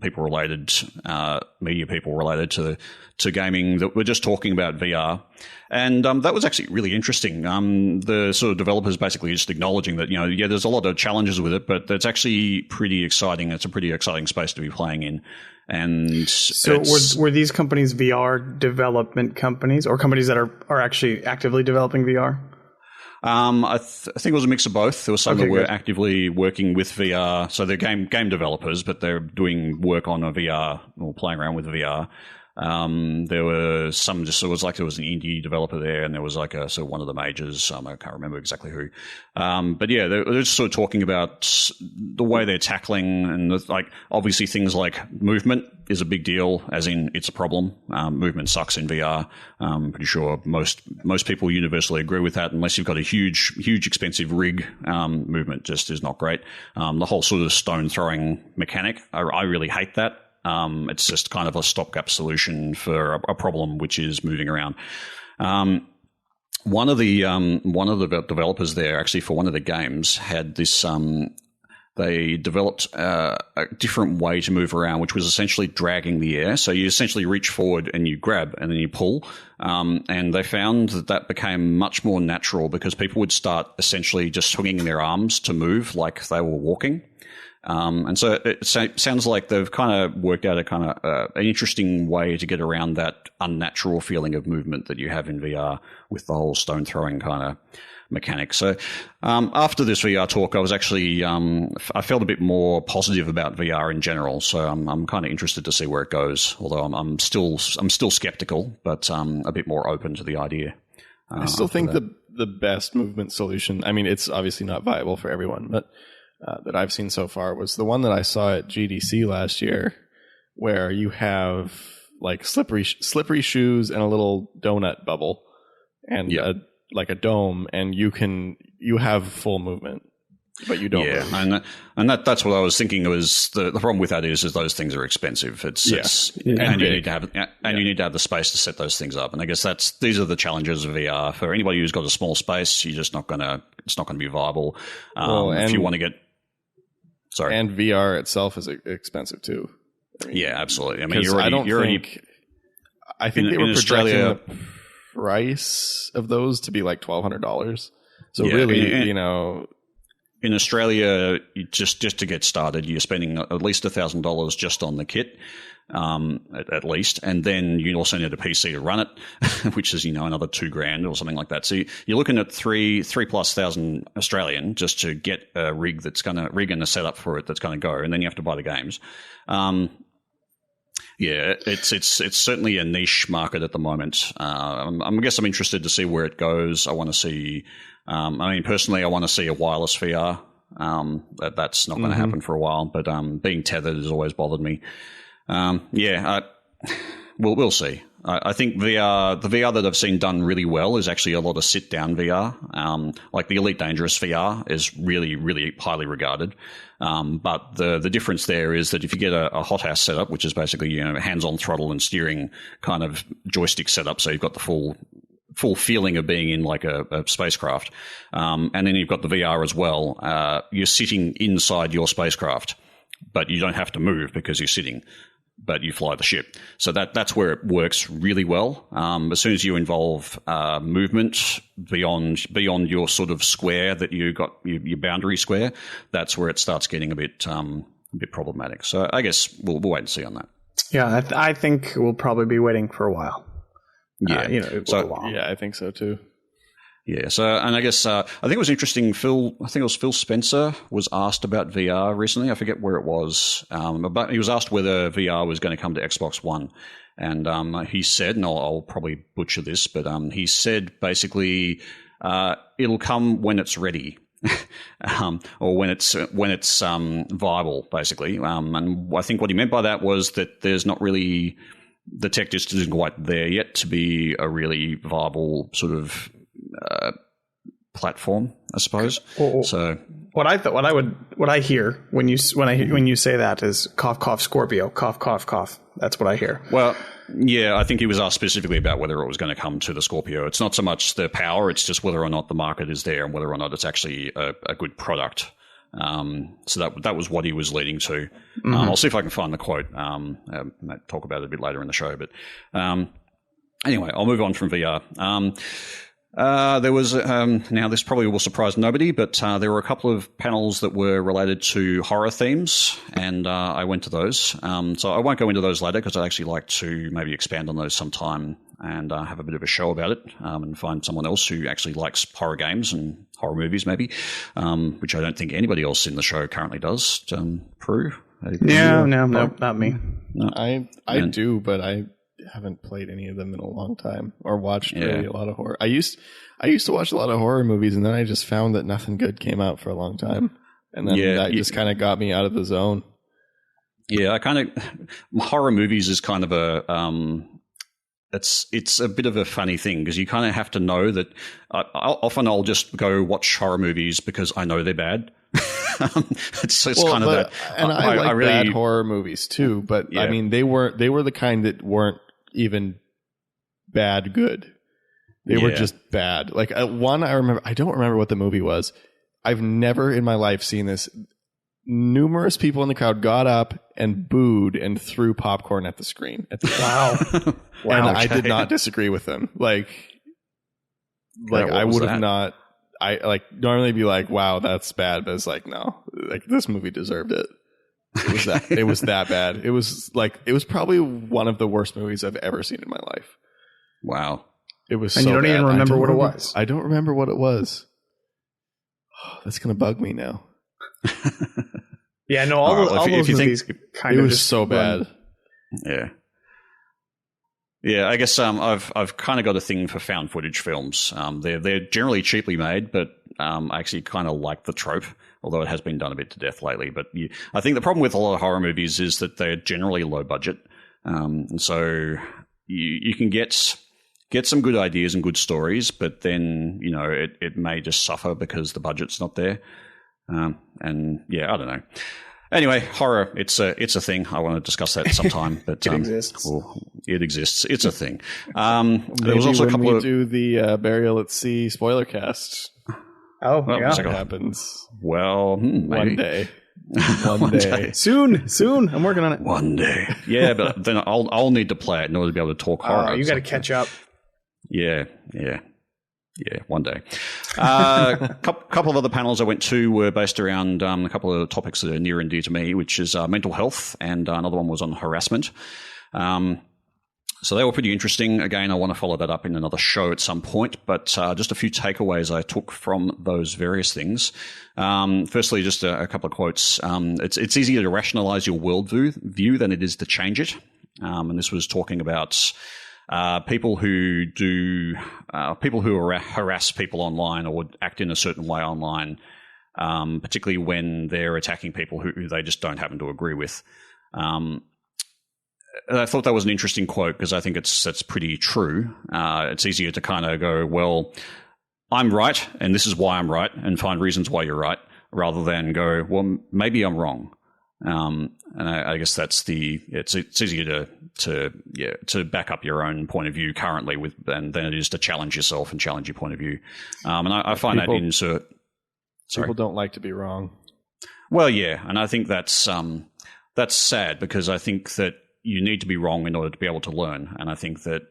people related, media people related to gaming that were just talking about VR. And that was actually really interesting. The sort of developers basically just acknowledging that, there's a lot of challenges with it, but it's actually pretty exciting. It's a pretty exciting space to be playing in. And so were these companies VR development companies, or companies that are actually actively developing VR? I think it was a mix of both. There were some that were actively working with VR. So they're game developers, but they're doing work on a VR or playing around with VR. There were some there was an indie developer there, and there was like one of the majors. I can't remember exactly who. But yeah, they're just sort of talking about the way they're tackling, and obviously things like movement is a big deal, as in it's a problem. Movement sucks in VR. I'm pretty sure most people universally agree with that, unless you've got a huge expensive rig. Movement just is not great. The whole sort of stone throwing mechanic, I really hate that. It's just kind of a stopgap solution for a problem which is moving around. One of the developers there, actually, for one of the games, had this. They developed a different way to move around, which was essentially dragging the air. So you essentially reach forward and you grab and then you pull. And they found that became much more natural because people would start essentially just swinging their arms to move like they were walking. And so it sounds like they've kind of worked out an interesting way to get around that unnatural feeling of movement that you have in VR with the whole stone throwing kind of mechanic. So after this VR talk, I was actually I felt a bit more positive about VR in general. So I'm kind of interested to see where it goes. Although I'm still skeptical, but a bit more open to the idea. I still think the best movement solution. I mean, it's obviously not viable for everyone, but that I've seen so far was the one that I saw at GDC last year, where you have like slippery shoes and a little donut bubble and a dome, and you have full movement, but you don't. Yeah, and that's what I was thinking. Was the problem with that is those things are expensive. You need to have the space to set those things up. And I guess these are the challenges of VR for anybody who's got a small space. It's not gonna be viable. If you want to get And VR itself is expensive too. Absolutely. I mean, I think they were projecting the price of those to be like $1,200. So in Australia, just to get started, you're spending at least $1,000 just on the kit, at least, and then you also need a PC to run it, which is another $2,000 or something like that. So you're looking at $3,000+ Australian just to get a rig and a setup for it that's going to go, and then you have to buy the games. It's certainly a niche market at the moment. I guess I'm interested to see where it goes. I want to see. Personally, I want to see a wireless VR. That's not going to happen for a while, but being tethered has always bothered me. We'll see. I think the VR that I've seen done really well is actually a lot of sit-down VR. Like the Elite Dangerous VR is really, really highly regarded. But the difference there is that if you get a hothouse setup, which is basically hands-on throttle and steering kind of joystick setup, so you've got the full feeling of being in like a spacecraft, and then you've got the VR as well. You're sitting inside your spacecraft, but you don't have to move because you're sitting, but you fly the ship. So that's where it works really well. As soon as you involve movement beyond your sort of square that you got, your boundary square, that's where it starts getting a bit problematic. So I guess we'll wait and see on that. Yeah, I think we'll probably be waiting for a while. Yeah, I think so too. Yeah, so, and I guess, I think it was interesting, Phil Spencer was asked about VR recently. I forget where it was, but he was asked whether VR was going to come to Xbox One. And he said, and I'll probably butcher this, but he said basically it'll come when it's ready. Or when it's viable, basically. And I think what he meant by that was that there's not really, the tech just isn't quite there yet to be a really viable sort of platform, I suppose. So what I hear when you say that is cough cough Scorpio, cough cough cough. That's what I hear. Well, yeah, I think he was asked specifically about whether it was going to come to the Scorpio. It's not so much the power, it's just whether or not the market is there and whether or not it's actually a good product. So that was what he was leading to. I'll see if I can find the quote. Might talk about it a bit later in the show. But anyway, I'll move on from VR. There was, now this probably will surprise nobody, but there were a couple of panels that were related to horror themes, and I went to those. So I won't go into those later because I'd actually like to maybe expand on those sometime and have a bit of a show about it and find someone else who actually likes horror games and horror movies maybe, which I don't think anybody else in the show currently does. Proulx? No, not me. No. I do, but I haven't played any of them in a long time or watched really a lot of horror. I used to watch a lot of horror movies, and then I just found that nothing good came out for a long time, and then that just kind of got me out of the zone. Yeah, horror movies is kind of a it's a bit of a funny thing because you kind of have to know that. I'll just go watch horror movies because I know they're bad. It's kind of that. And I like bad horror movies too, but I mean they were the kind that weren't even bad good. They were just bad. Like one I don't remember what the movie was. I've never in my life seen this. Numerous people in the crowd got up and booed and threw popcorn at the screen. Wow. And I did not disagree with them. Like I would have not. I normally be like, wow, that's bad, but it's like, no, like this movie deserved it. It was that bad. It was probably one of the worst movies I've ever seen in my life. Wow. It was and so you don't bad. even remember what it was. I don't remember what it was. Oh, that's going to bug me now. Yeah, no, all those movies kind of it was so bad. Yeah. Yeah, I guess I've kind of got a thing for found footage films. They're generally cheaply made, but I actually kind of like the trope, although it has been done a bit to death lately. But I think the problem with a lot of horror movies is that they're generally low budget, and so you can get some good ideas and good stories, but then it may just suffer because the budget's not there. And yeah, I don't know. Anyway, horror, it's a thing. I want to discuss that sometime. But it exists. It exists. It's a thing. There was also a couple of do the Burial at Sea spoiler cast. Oh, well, yeah. That happens. Well, one day. One day. Soon. I'm working on it. One day. Yeah, but then I'll need to play it in order to be able to talk horror. You got to catch up. Yeah, one day. A couple of other panels I went to were based around a couple of topics that are near and dear to me, which is mental health, and another one was on harassment. So they were pretty interesting. Again, I want to follow that up in another show at some point, but just a few takeaways I took from those various things. Firstly, just a couple of quotes. It's easier to rationalize your worldview than it is to change it. And this was talking about people who harass people online or act in a certain way online, particularly when they're attacking people who they just don't happen to agree with. I thought that was an interesting quote because I think that's pretty true. It's easier to kind of go, well, I'm right and this is why I'm right, and find reasons why you're right, rather than go, well, maybe I'm wrong. And I guess that's it's easier to back up your own point of view currently than it is to challenge yourself and challenge your point of view. And I find that insert. People don't like to be wrong. Well, yeah, and I think that's sad because I think that you need to be wrong in order to be able to learn, and I think that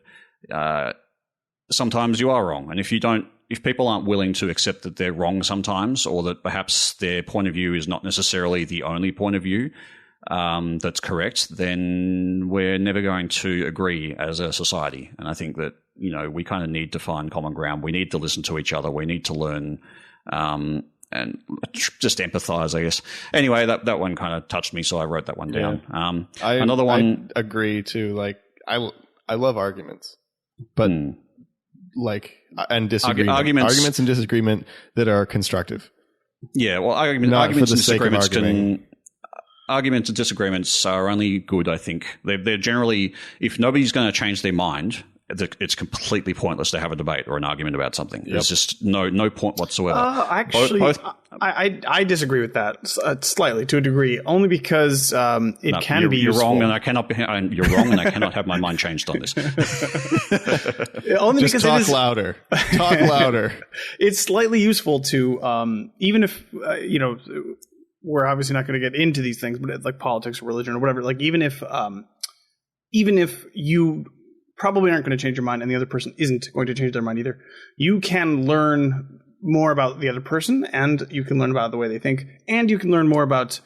sometimes you are wrong, and if people aren't willing to accept that they're wrong sometimes, or that perhaps their point of view is not necessarily the only point of view that's correct, then we're never going to agree as a society. And I think that, we kind of need to find common ground. We need to listen to each other. We need to learn and just empathize, I guess. Anyway, that one kind of touched me, so I wrote that one down. Another one... I agree, too. Like, I love arguments, but... and disagreement. Arguments and disagreement that are constructive. Yeah, well, arguments and disagreements are only good, I think. They're generally, if nobody's going to change their mind it's completely pointless to have a debate or an argument about something. There's just no point whatsoever. Actually, I disagree with that slightly to a degree, only because it can be you're useful. wrong, and I cannot be. You're wrong, and I cannot have my mind changed on this. Only Just because talk louder. Talk louder. It's slightly useful to, even if we're obviously not going to get into these things, but like politics or religion or whatever. Like even if you probably aren't going to change your mind and the other person isn't going to change their mind either, you can learn more about the other person, and you can learn about the way they think, and you can learn more about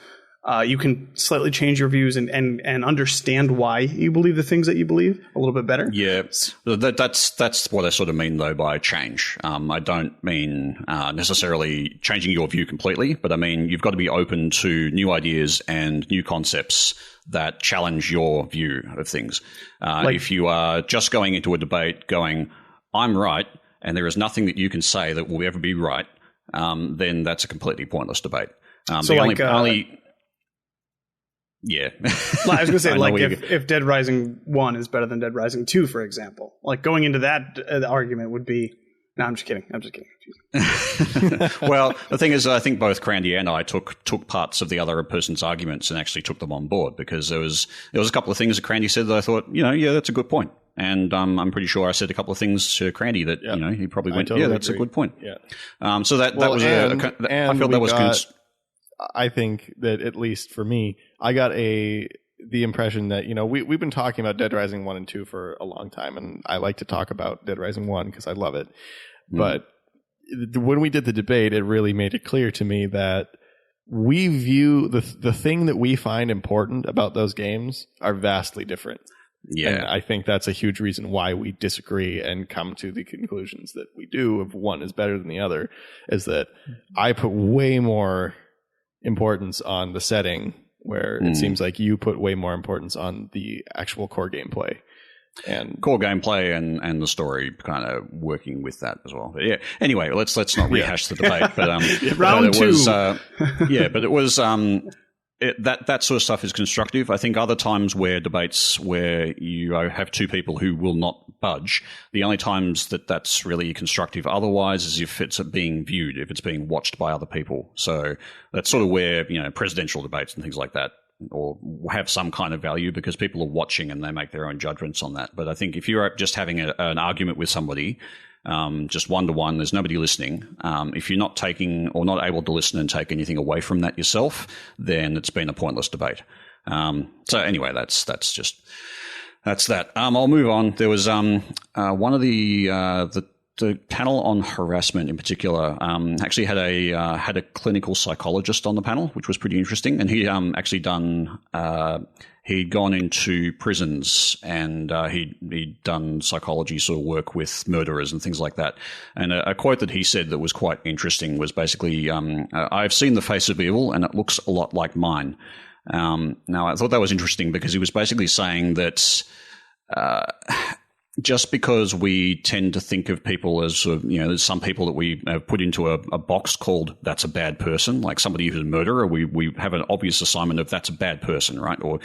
you can slightly change your views and understand why you believe the things that you believe a little bit better. Yeah, that's what I sort of mean, though, by change. I don't mean necessarily changing your view completely, but I mean you've got to be open to new ideas and new concepts that challenge your view of things. If you are just going into a debate going, I'm right, and there is nothing that you can say that will ever be right, then that's a completely pointless debate. Yeah. I was going to say, like, if Dead Rising 1 is better than Dead Rising 2, for example, like going into that argument would be, no, I'm just kidding. Well, the thing is, I think both Crandy and I took parts of the other person's arguments and actually took them on board, because there was a couple of things that Crandy said that I thought, yeah, that's a good point. And I'm pretty sure I said a couple of things to Crandy that, he probably went, totally that's agree. A good point. Yeah. So that was I felt that was good. I think that, at least for me, I got the impression that, we've been talking about Dead Rising 1 and 2 for a long time, and I like to talk about Dead Rising 1 because I love it. But when we did the debate, it really made it clear to me that we view the thing that we find important about those games are vastly different. Yeah. And I think that's a huge reason why we disagree and come to the conclusions that we do if one is better than the other, is that I put way more importance on the setting, where it seems like you put way more importance on the actual core gameplay. And the story kind of working with that as well. But yeah. Anyway, let's not rehash the debate. But round two. But it was that sort of stuff is constructive. I think other times where debates where you have two people who will not budge, the only times that's really constructive otherwise is if it's being viewed, if it's being watched by other people. So that's sort of where presidential debates and things like that or have some kind of value, because people are watching and they make their own judgments on that. But I think if you're just having an argument with somebody, just one-to-one, there's nobody listening. If you're not taking or not able to listen and take anything away from that yourself, then it's been a pointless debate. So anyway, that's that. I'll move on. There was one of the panel on harassment in particular actually had a clinical psychologist on the panel, which was pretty interesting. And he actually he'd gone into prisons and he'd done psychology sort of work with murderers and things like that. And a quote that he said that was quite interesting was basically, I've seen the face of evil and it looks a lot like mine. Now, I thought that was interesting because he was basically saying that just because we tend to think of people as, there's some people that we have put into a box called that's a bad person, like somebody who's a murderer, we have an obvious assignment of that's a bad person, right? Or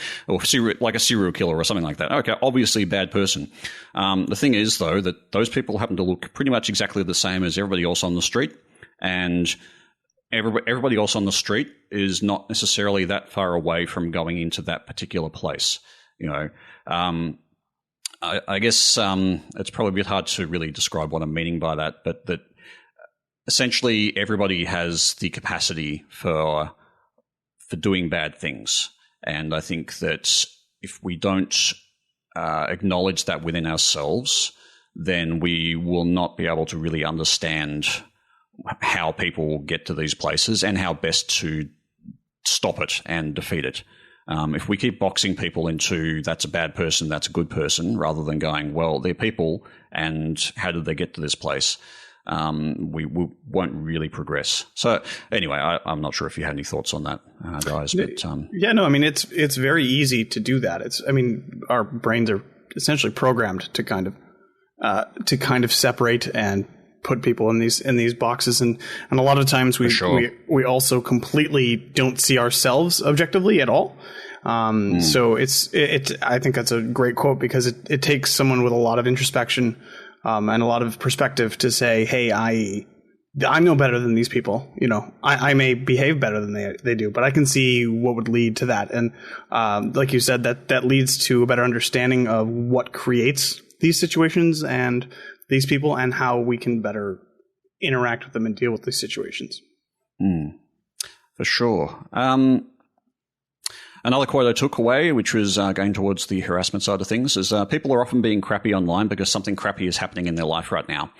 like a serial killer or something like that. Okay, obviously a bad person. The thing is, though, that those people happen to look pretty much exactly the same as everybody else on the street, and everybody else on the street is not necessarily that far away from going into that particular place, I guess it's probably a bit hard to really describe what I'm meaning by that, but that essentially everybody has the capacity for doing bad things. And I think that if we don't acknowledge that within ourselves, then we will not be able to really understand how people get to these places and how best to stop it and defeat it. If we keep boxing people into that's a bad person, that's a good person, rather than going, well, they're people and how did they get to this place, we won't really progress. So anyway, I'm not sure if you had any thoughts on that, guys. But it's very easy to do that. Our brains are essentially programmed to kind of separate and put people in these boxes, and a lot of times we also completely don't see ourselves objectively at all. So I think that's a great quote because it takes someone with a lot of introspection and a lot of perspective to say, hey, I'm no better than these people. You know, I may behave better than they do, but I can see what would lead to that. And like you said, that leads to a better understanding of what creates these situations and these people and how we can better interact with them and deal with these situations. For sure. Another quote I took away, which was going towards the harassment side of things, is people are often being crappy online because something crappy is happening in their life right now.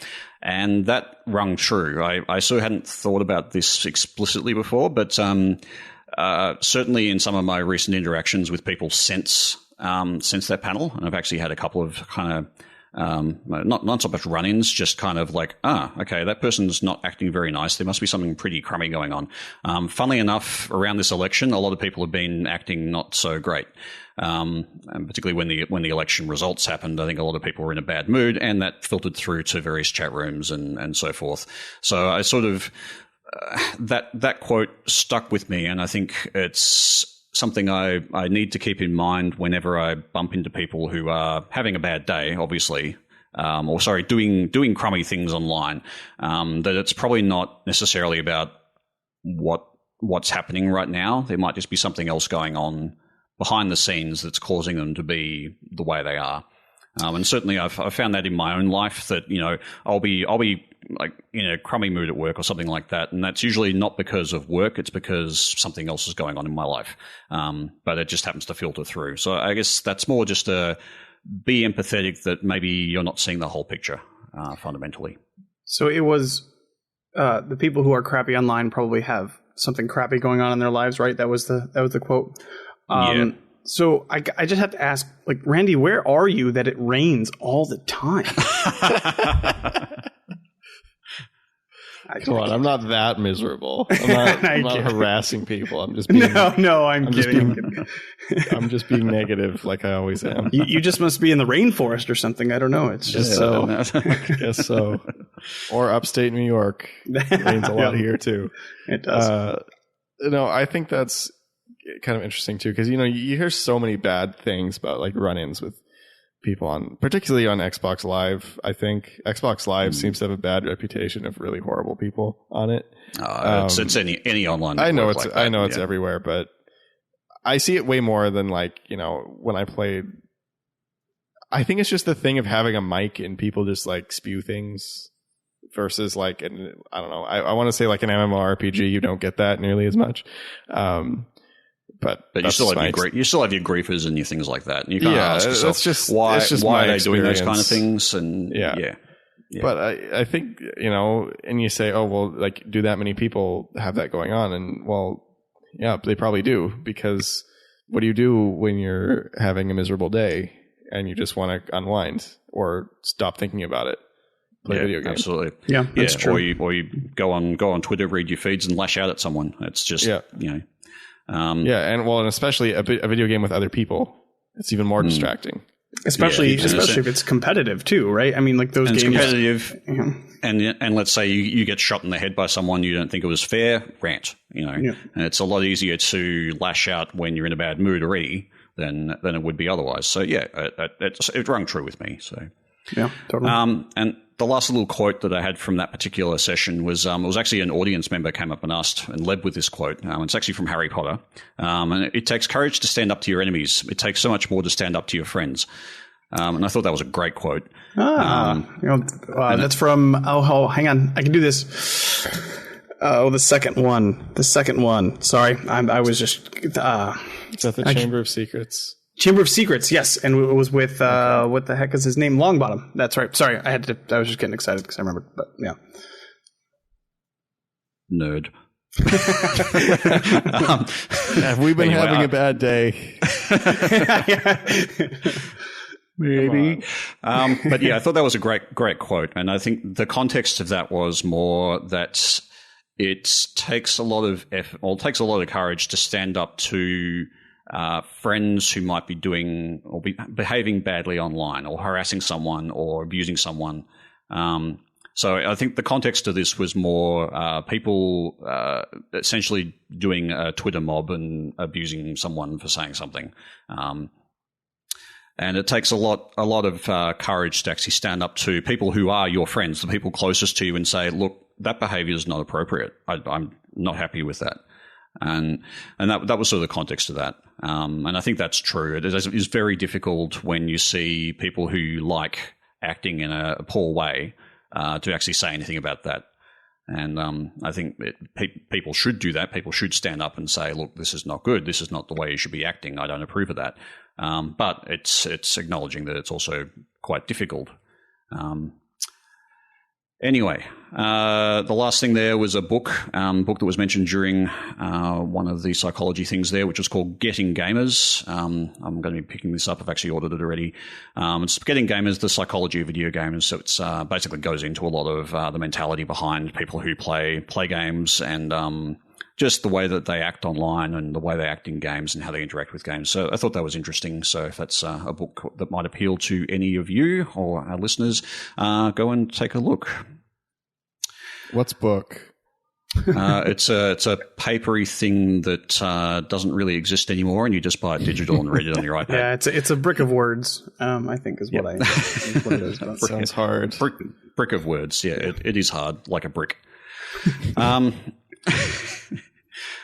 And that rung true. I sort of hadn't thought about this explicitly before, but certainly in some of my recent interactions with people since that panel, and I've actually had a couple of kind of not so much run-ins, just kind of like, okay, that person's not acting very nice. There must be something pretty crummy going on. Funnily enough, around this election, a lot of people have been acting not so great. And particularly when the election results happened, I think a lot of people were in a bad mood, and that filtered through to various chat rooms and so forth. So I sort of that quote stuck with me, and I think it's something I need to keep in mind whenever I bump into people who are having a bad day, obviously, doing crummy things online. That it's probably not necessarily about what's happening right now. There might just be something else going on behind the scenes that's causing them to be the way they are. And certainly I've found that in my own life that, you know, I'll be like in a crummy mood at work or something like that. And that's usually not because of work. It's because something else is going on in my life. But it just happens to filter through. So I guess that's more just to be empathetic that maybe you're not seeing the whole picture fundamentally. So it was the people who are crappy online probably have something crappy going on in their lives, right? That was the quote. Yeah. So I just have to ask, like, Randy, where are you that it rains all the time? Come on, I'm not that miserable. I'm not harassing people. I'm just being I'm kidding. I'm just being negative like I always am. You just must be in the rainforest or something. I don't know. It's just so. I guess so. Or upstate New York. It rains a lot here too. It does. I think that's kind of interesting too, because you hear so many bad things about like run-ins with people particularly on Xbox Live. I think Xbox Live seems to have a bad reputation of really horrible people on it. It's any online. I know it's everywhere, but I see it way more than like, when I played. I think it's just the thing of having a mic and people just like spew things versus like, I don't know. I want to say like an MMORPG, you don't get that nearly as much. But you still have your griefers and your things like that. And you can't ask yourself why are they doing those kind of things? And yeah. But I think, and you say, oh, well, like, do that many people have that going on? And well, yeah, they probably do, because what do you do when you're having a miserable day and you just want to unwind or stop thinking about it? Play video games. Absolutely. Yeah, that's true. Or you go on Twitter, read your feeds and lash out at someone. It's just, and especially a video game with other people, it's even more distracting. Especially if it's competitive too, right? I mean, like those games. It's competitive, and let's say you get shot in the head by someone you don't think it was fair, rant. And it's a lot easier to lash out when you're in a bad mood already than it would be otherwise. So it rung true with me. So yeah, totally. And the last little quote that I had from that particular session was it was actually an audience member came up and asked and led with this quote. It's actually from Harry Potter. And it takes courage to stand up to your enemies. It takes so much more to stand up to your friends. And I thought that was a great quote. That's from, hang on. I can do this. The second one. Sorry. I was just. Is that the Chamber of Secrets? Chamber of Secrets, yes, and it was with what the heck is his name? Longbottom. That's right. Sorry, I was just getting excited because I remembered, but yeah. Nerd. Have we been having a bad day? Maybe. But yeah, I thought that was a great quote, and I think the context of that was more that it takes a lot of effort, or it takes a lot of courage to stand up to friends who might be doing or behaving badly online or harassing someone or abusing someone. So I think the context of this was more people essentially doing a Twitter mob and abusing someone for saying something. And it takes a lot of courage to actually stand up to people who are your friends, the people closest to you, and say, look, that behavior is not appropriate. I'm not happy with that. And that was sort of the context of that. And I think that's true. It is very difficult when you see people who like acting in a poor way to actually say anything about that. And I think people should do that. People should stand up and say, look, this is not good. This is not the way you should be acting. I don't approve of that. But it's acknowledging that it's also quite difficult. Anyway, the last thing there was a book that was mentioned during one of the psychology things there, which was called Getting Gamers. I'm going to be picking this up. I've actually ordered it already. It's Getting Gamers, the Psychology of Video Games. So it's basically goes into a lot of the mentality behind people who play games and just the way that they act online and the way they act in games and how they interact with games. So I thought that was interesting. So if that's a book that might appeal to any of you or our listeners, go and take a look. What's book? It's a papery thing that doesn't really exist anymore, and you just buy it digital and read it on your iPad. Yeah, it's a brick of words, I think is what what it is. That sounds hard. Brick of words, yeah, it is hard, like a brick.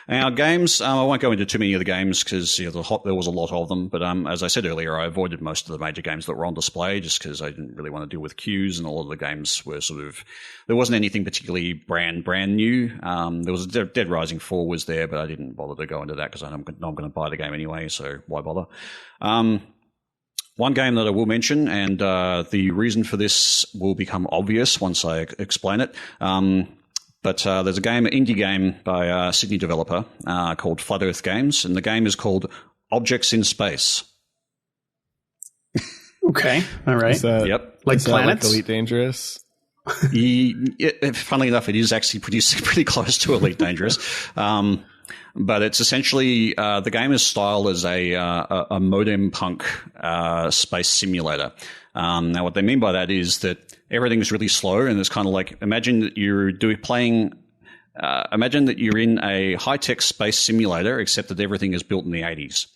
Our games, I won't go into too many of the games because there was a lot of them. But as I said earlier, I avoided most of the major games that were on display just because I didn't really want to deal with queues, and a lot of the games were there wasn't anything particularly brand new. There was Dead Rising 4 was there, but I didn't bother to go into that because I'm going to buy the game anyway, so why bother? One game that I will mention, and the reason for this will become obvious once I explain it. But there's a indie game by a Sydney developer called Flood Earth Games, and the game is called Objects in Space. Okay, all right. Yep. Like planets? Like Elite Dangerous? Funnily enough, it is actually pretty close to Elite Dangerous. But it's essentially the game is styled as a modem punk space simulator. Now, what they mean by that is that everything's really slow, and it's kind of like imagine that you're in a high-tech space simulator, except that everything is built in the 80s.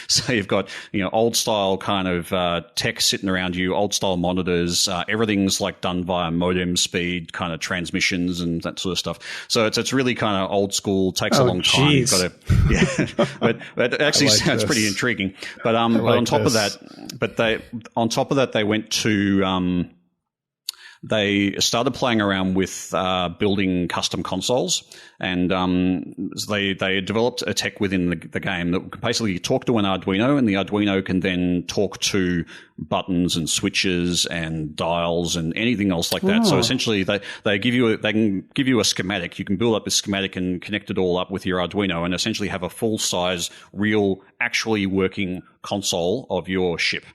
So you've got old style kind of tech sitting around you, old style monitors. Everything's like done via modem speed kind of transmissions and that sort of stuff. So it's really kind of old school. Takes a long time. You've got to, but it actually sounds pretty intriguing. But on top of that, they went to they started playing around with building custom consoles, and they developed a tech within the game that can basically talk to an Arduino, and the Arduino can then talk to buttons and switches and dials and anything else like that. So essentially, they can give you a schematic. You can build up this schematic and connect it all up with your Arduino, and essentially have a full size, real, actually working console of your ship.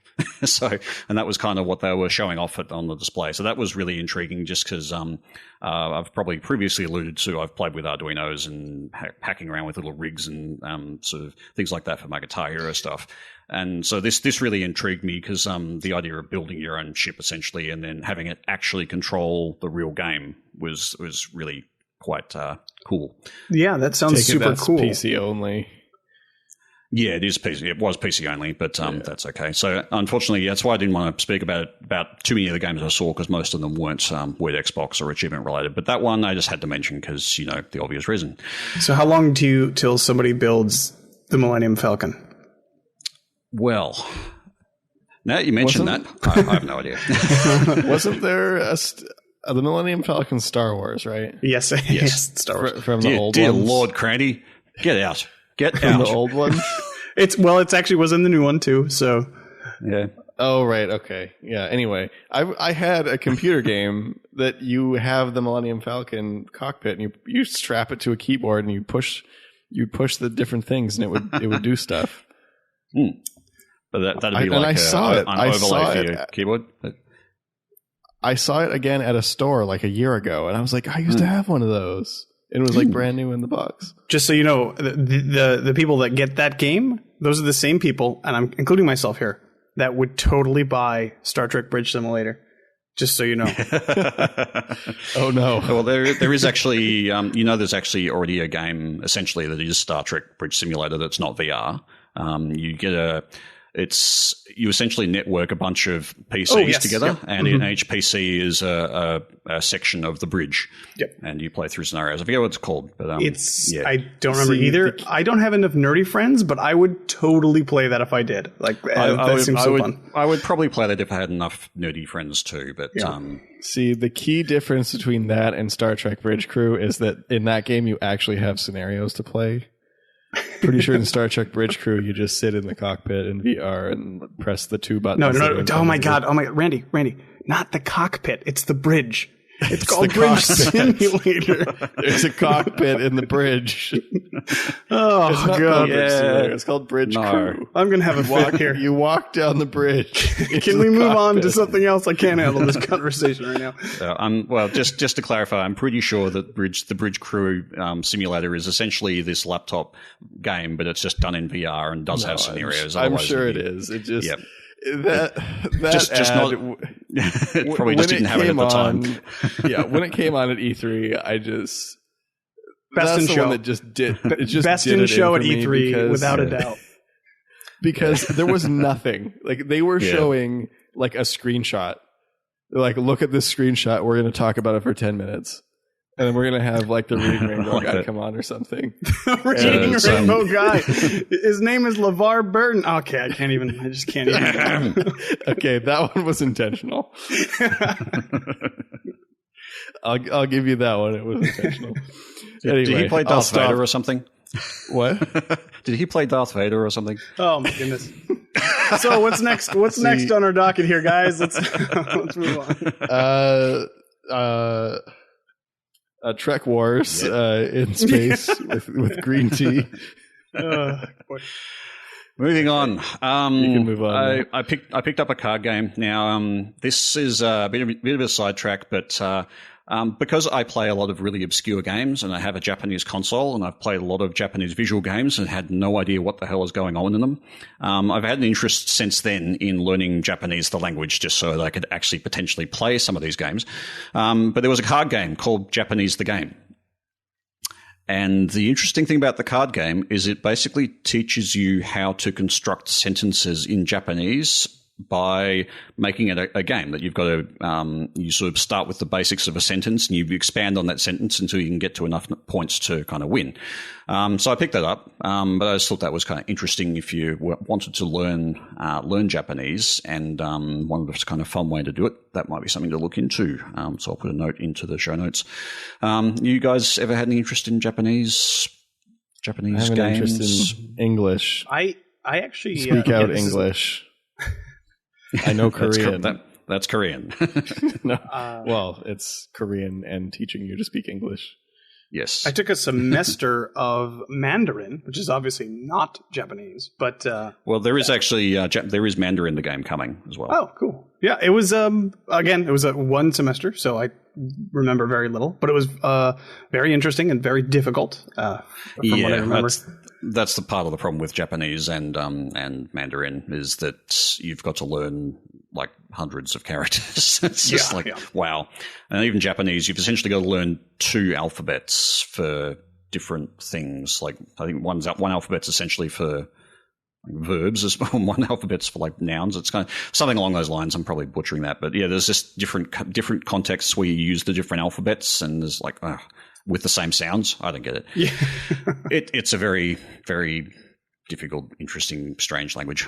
And that was kind of what they were showing off on the display. So that was really intriguing just because I've probably previously alluded to I've played with Arduinos and hacking around with little rigs and sort of things like that for my Guitar Hero stuff. And so this really intrigued me because the idea of building your own ship essentially and then having it actually control the real game was really quite cool. Yeah, that sounds super cool. PC only. Yeah, it is PC. It was PC only, but that's okay. So unfortunately, that's why I didn't want to speak about too many of the games I saw because most of them weren't Xbox or achievement related. But that one I just had to mention because the obvious reason. So how long till somebody builds the Millennium Falcon? Well, now that you mentioned that, I have no idea. Wasn't there the Millennium Falcon Star Wars, right? Yes. Star Wars from the old dear ones. Lord, Crandy, get out. Get From out. the old ones? It's actually was in the new one too, so yeah. Oh, right. Okay. Yeah. Anyway, I had a computer game that you have the Millennium Falcon cockpit and you strap it to a keyboard and you push the different things and it would do stuff. But that'd be like an overlay for your keyboard. I saw it again at a store like a year ago and I was like, I used to have one of those. It was like brand new in the box. Just so you know, the people that get that game, those are the same people, and I'm including myself here, that would totally buy Star Trek Bridge Simulator. Just so you know. Oh no! Well, there is actually there's actually already a game essentially that is Star Trek Bridge Simulator that's not VR. You essentially network a bunch of PCs together, and in each PC is a section of the bridge. Yep. And you play through scenarios. I forget what it's called, but I don't remember either. I don't have enough nerdy friends, but I would totally play that if I did. Like that seems so fun. I would probably play that if I had enough nerdy friends too. But see, the key difference between that and Star Trek Bridge Crew is that in that game you actually have scenarios to play. Pretty sure in Star Trek Bridge Crew you just sit in the cockpit in VR and press the two buttons. No. Oh my god, Randy, not the cockpit. It's the bridge. It's called Bridge Simulator. There's a cockpit in the bridge. Oh, it's not God. Bridge Simulator. It's called Bridge Crew. I'm going to have a fit here. You walk down the bridge. Can we move on to something else? I can't handle this conversation right now. Well, just to clarify, I'm pretty sure that the Bridge Crew simulator is essentially this laptop game, but it's just done in VR and does have scenarios. I'm sure it is. It just... Yep. That just ad, not. It probably just didn't have it at the time. When it came on at E3, I just best in show that just did. It just best did in show at E3 because, without a doubt. Because there was nothing. Like they were showing like a screenshot. They're like, look at this screenshot. We're going to talk about it for 10 minutes. And then we're going to have like the Reading Rainbow guy come on or something. Reading Rainbow guy. His name is LeVar Burton. Okay, I just can't even. Okay, that one was intentional. I'll give you that one. It was intentional. Anyway, did he play Darth Vader or something? What? Did he play Darth Vader or something? Oh my goodness. So what's next? What's next on our docket here, guys? Let's move on. Trek Wars in space with green tea. Moving on. You can move on. I picked up a card game. Now, this is a bit of a sidetrack, but because I play a lot of really obscure games and I have a Japanese console and I've played a lot of Japanese visual games and had no idea what the hell is going on in them, I've had an interest since then in learning Japanese, the language, just so that I could actually potentially play some of these games. But there was a card game called Japanese the Game. And the interesting thing about the card game is it basically teaches you how to construct sentences in Japanese by making it a game that you've got to you sort of start with the basics of a sentence and you expand on that sentence until you can get to enough points to kind of win. So I picked that up, but I just thought that was kind of interesting if you wanted to learn Japanese and wanted a kind of fun way to do it. That might be something to look into. So I'll put a note into the show notes. You guys ever had any interest in Japanese I have an games? interest in English. I actually speak out English. I know Korean. That's Korean. No. Well, it's Korean and teaching you to speak English. Yes. I took a semester of Mandarin, which is obviously not Japanese, but well, there is actually there is Mandarin the game coming as well. Oh, cool. Yeah, it was again, it was a one semester, so I remember very little, but it was very interesting and very difficult from what I remember. That's the part of the problem with Japanese and Mandarin is that you've got to learn like hundreds of characters. It's just wow. And even Japanese, you've essentially got to learn two alphabets for different things. Like I think one alphabet's essentially for verbs as well. One alphabet's for like nouns. It's kind of something along those lines. I'm probably butchering that, but yeah, there's just different contexts where you use the different alphabets, and there's like with the same sounds. I don't get it. Yeah. It's a very, very difficult, interesting, strange language.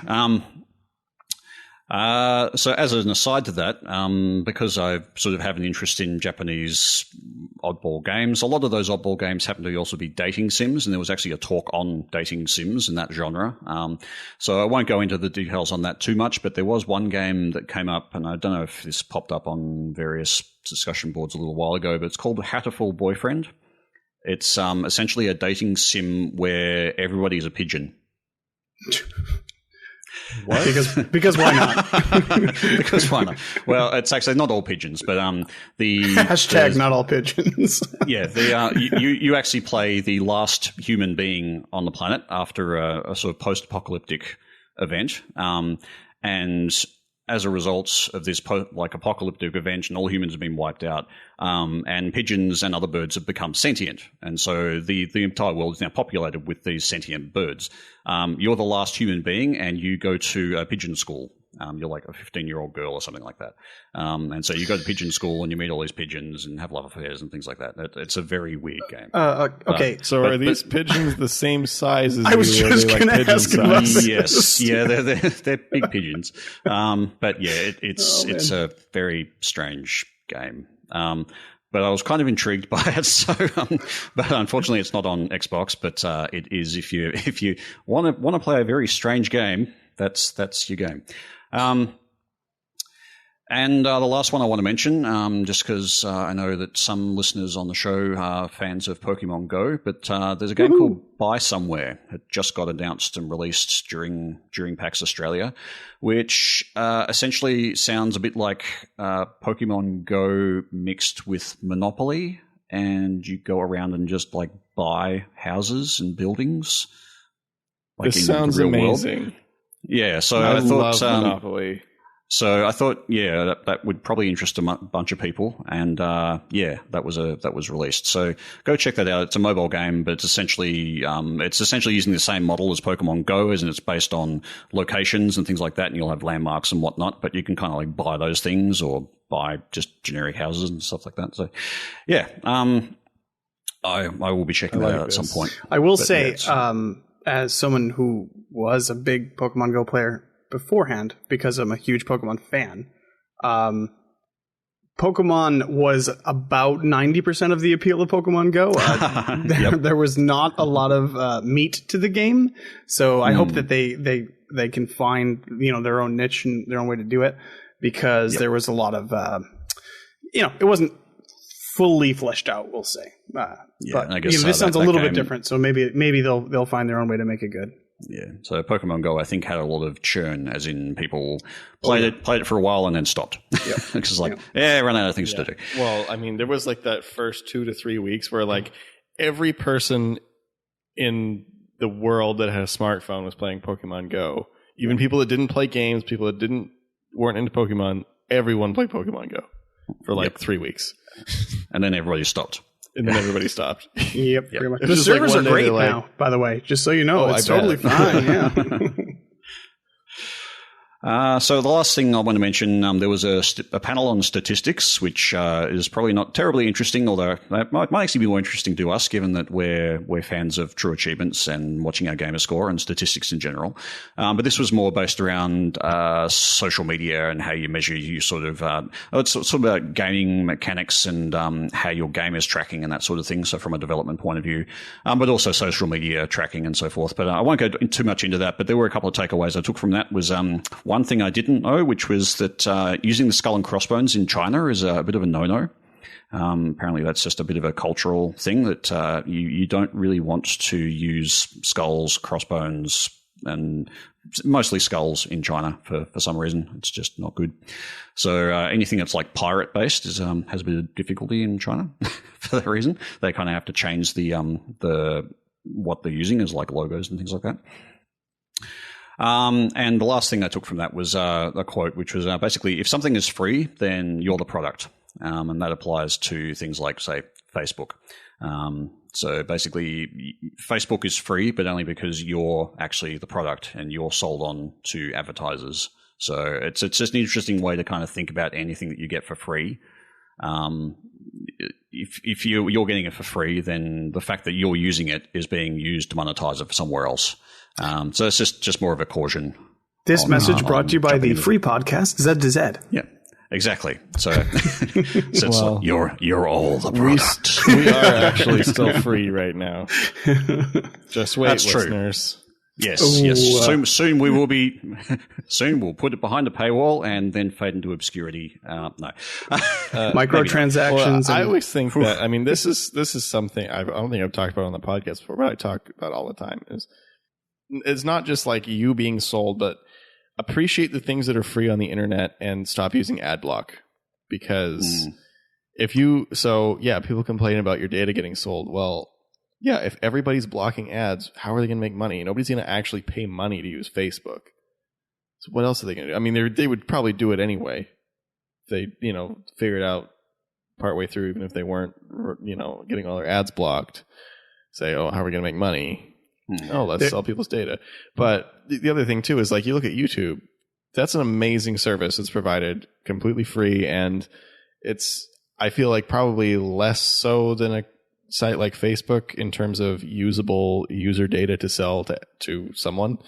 So as an aside to that, because I sort of have an interest in Japanese oddball games, a lot of those oddball games happen to also be dating sims, and there was actually a talk on dating sims in that genre. So I won't go into the details on that too much, but there was one game that came up, and I don't know if this popped up on various discussion boards a little while ago, but it's called Hatoful Boyfriend. It's essentially a dating sim where everybody is a pigeon. What? Because why not? Because why not? Well, it's actually not all pigeons, but the hashtag not all pigeons. Yeah, you actually play the last human being on the planet after a sort of post-apocalyptic event, and as a result of this apocalyptic event, and all humans have been wiped out, and pigeons and other birds have become sentient, and so the entire world is now populated with these sentient birds. You're the last human being, and you go to a pigeon school. You're like a 15-year-old girl or something like that, and so you go to pigeon school and you meet all these pigeons and have love affairs and things like that. It's a very weird game. Okay, So are these pigeons the same size as I was you? just going to ask about this. Yes, yeah, they're big pigeons. But yeah, it's a very strange game. But I was kind of intrigued by it. So, but unfortunately, it's not on Xbox. But it is if you want to play a very strange game, that's your game. And the last one I want to mention, just because I know that some listeners on the show are fans of Pokemon Go, but there's a game called Buy Somewhere. It just got announced and released during PAX Australia, which essentially sounds a bit like Pokemon Go mixed with Monopoly, and you go around and just like buy houses and buildings. Like This sounds amazing. World. Yeah, so I thought love Monopoly. So I thought, yeah, that would probably interest a bunch of people, and yeah, that was released. So go check that out. It's a mobile game, but it's essentially using the same model as Pokemon Go, and it's based on locations and things like that, and you'll have landmarks and whatnot. But you can kind of like buy those things or buy just generic houses and stuff like that. So yeah, I will be checking that out at some point. I will say, as someone who was a big Pokemon Go player beforehand, because I'm a huge Pokemon fan, Pokemon was about 90% of the appeal of Pokemon Go. There was not a lot of meat to the game, so I hope that they can find their own niche and their own way to do it, because there was a lot of it wasn't fully fleshed out, we'll say. But I guess this sounds a little bit different, so maybe they'll find their own way to make it good. Yeah, so Pokemon Go, I think, had a lot of churn, as in people played it for a while and then stopped. Because it's like, run out of things to do. Well, I mean, there was like that first 2 to 3 weeks where like every person in the world that had a smartphone was playing Pokemon Go. Even people that didn't play games, people that weren't into Pokemon, everyone played Pokemon Go for like 3 weeks. And then everybody stopped. And then everybody stopped. Yep, pretty much. The servers are great now, by the way, just so you know. It's totally fine, yeah. So the last thing I want to mention, there was a panel on statistics, which is probably not terribly interesting, although it might actually be more interesting to us, given that we're fans of true achievements and watching our gamer score and statistics in general. But this was more based around social media and how you measure you sort of it's sort of about gaming mechanics and how your game is tracking and that sort of thing. So from a development point of view, but also social media tracking and so forth. But I won't go too much into that. But there were a couple of takeaways I took from that. Was one thing I didn't know, which was that using the skull and crossbones in China is a bit of a no-no. Apparently that's just a bit of a cultural thing that you don't really want to use skulls, crossbones, and mostly skulls in China for some reason. It's just not good. So anything that's like pirate-based has a bit of difficulty in China for that reason. They kind of have to change the what they're using as like logos and things like that. And the last thing I took from that was a quote, which was basically, if something is free, then you're the product. And that applies to things like, say, Facebook. So basically, Facebook is free, but only because you're actually the product and you're sold on to advertisers. So it's just an interesting way to kind of think about anything that you get for free. If you're getting it for free, then the fact that you're using it is being used to monetize it for somewhere else. So it's just more of a caution. This message brought to you by the free podcast Zed to Zed. Yeah, exactly. So, it's like you're all the product. We are actually still free right now. Just wait, That's listeners. True. Yes. Soon we will be. Soon we'll put it behind a paywall and then fade into obscurity. No, microtransactions. I always think that. I mean, this is something I don't think I've talked about on the podcast before, but I talk about all the time. It's not just like you being sold, but appreciate the things that are free on the internet and stop using ad block. Because people complain about your data getting sold. Well, yeah, if everybody's blocking ads, how are they going to make money? Nobody's going to actually pay money to use Facebook. So what else are they going to do? I mean, they would probably do it anyway. They, figure it out partway through, even if they weren't, getting all their ads blocked. Say, oh, how are we going to make money? Oh, let's sell people's data. But the other thing too is like you look at YouTube. That's an amazing service. It's provided completely free, and I feel like probably less so than a site like Facebook in terms of usable user data to sell to someone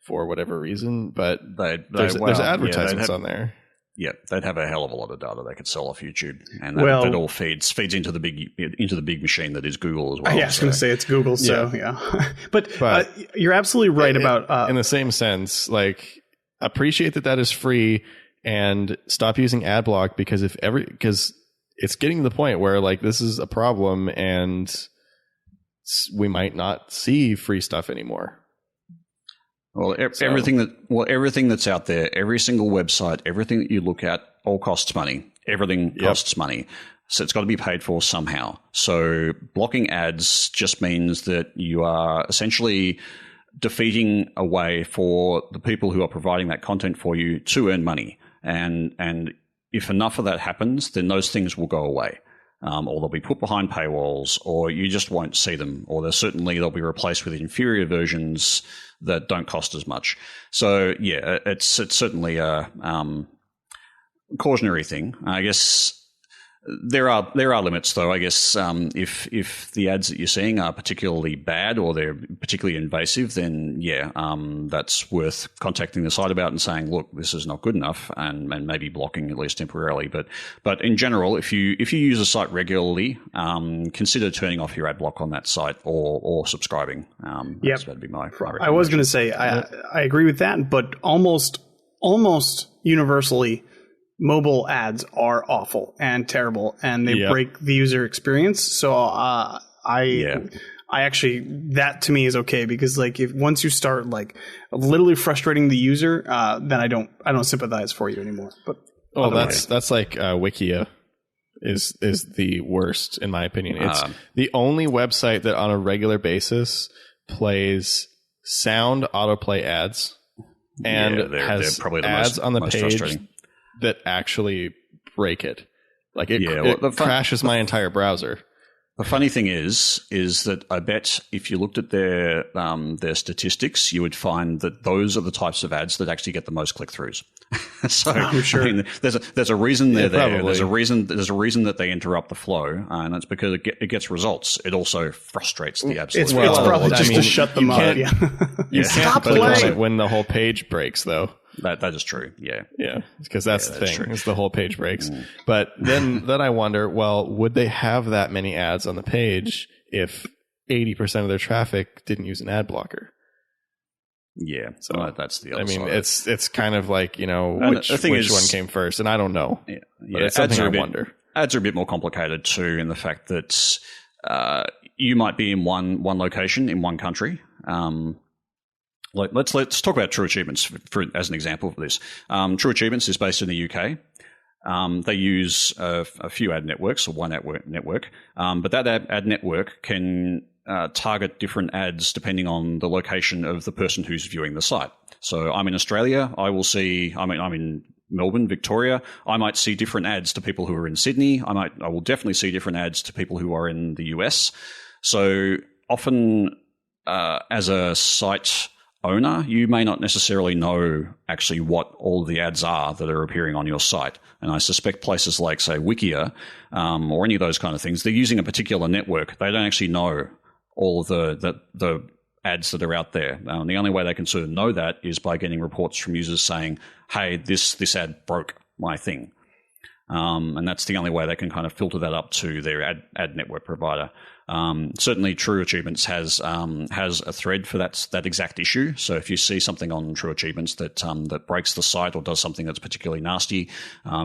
for whatever reason. But there's advertisements on there. Yeah, they'd have a hell of a lot of data they could sell off YouTube, and that all feeds into the big machine that is Google as well. Yeah, I was going to say it's Google. So yeah. but you're absolutely right about in the same sense, like. Appreciate that is free and stop using ad block because it's getting to the point where like this is a problem and we might not see free stuff anymore. Well, everything that's out there, every single website, everything that you look at, all costs money. Everything costs money. So it's got to be paid for somehow. So blocking ads just means that you are essentially defeating a way for the people who are providing that content for you to earn money. And if enough of that happens, then those things will go away. Or they'll be put behind paywalls, or you just won't see them. Or they'll be replaced with inferior versions that don't cost as much. So yeah, it's certainly a cautionary thing. I guess there are limits, though. I guess if the ads that you're seeing are particularly bad or they're particularly invasive, then that's worth contacting the site about and saying, look, this is not good enough, and maybe blocking at least temporarily. But in general, if you use a site regularly, consider turning off your ad block on that site or subscribing. That'd be my I was going to say I agree with that, but almost universally, mobile ads are awful and terrible, and they break the user experience. So I actually, that to me is okay, because like if once you start like literally frustrating the user, then I don't sympathize for you anymore. But that's like Wikia is the worst in my opinion. It's the only website that on a regular basis plays sound autoplay ads and has probably the ads on the page that actually break it. Like it crashes my entire browser. The funny thing is that I bet if you looked at their statistics, you would find that those are the types of ads that actually get the most click-throughs. So I'm sure. I mean, there's a reason they're there. Probably. There's a reason that they interrupt the flow, and that's because it gets results. It also frustrates the absolute. It's probably just to shut them up. You can't stop playing when the whole page breaks, though. That is true. Yeah, because that's the thing. Is the whole page breaks. But then I wonder, well, would they have that many ads on the page if 80% of their traffic didn't use an ad blocker? Yeah, so that's the other side. It's kind of like, which one came first, and I don't know. Yeah, it's something I wonder. Ads are a bit more complicated too, in the fact that you might be in one location in one country. Let's talk about True Achievements as an example for this. True Achievements is based in the UK. They use a few ad networks, or one network, but that ad network can target different ads depending on the location of the person who's viewing the site. So I'm in Australia. I'm in Melbourne, Victoria. I might see different ads to people who are in Sydney. I will definitely see different ads to people who are in the US. So often, as a site owner, you may not necessarily know actually what all of the ads are that are appearing on your site. And I suspect places like, say, Wikia or any of those kind of things, they're using a particular network. They don't actually know all of the ads that are out there. The only way they can sort of know that is by getting reports from users saying, hey, this ad broke my thing. And that's the only way they can kind of filter that up to their ad network provider. Certainly, True Achievements has a thread for that exact issue. So if you see something on True Achievements that breaks the site or does something that's particularly nasty,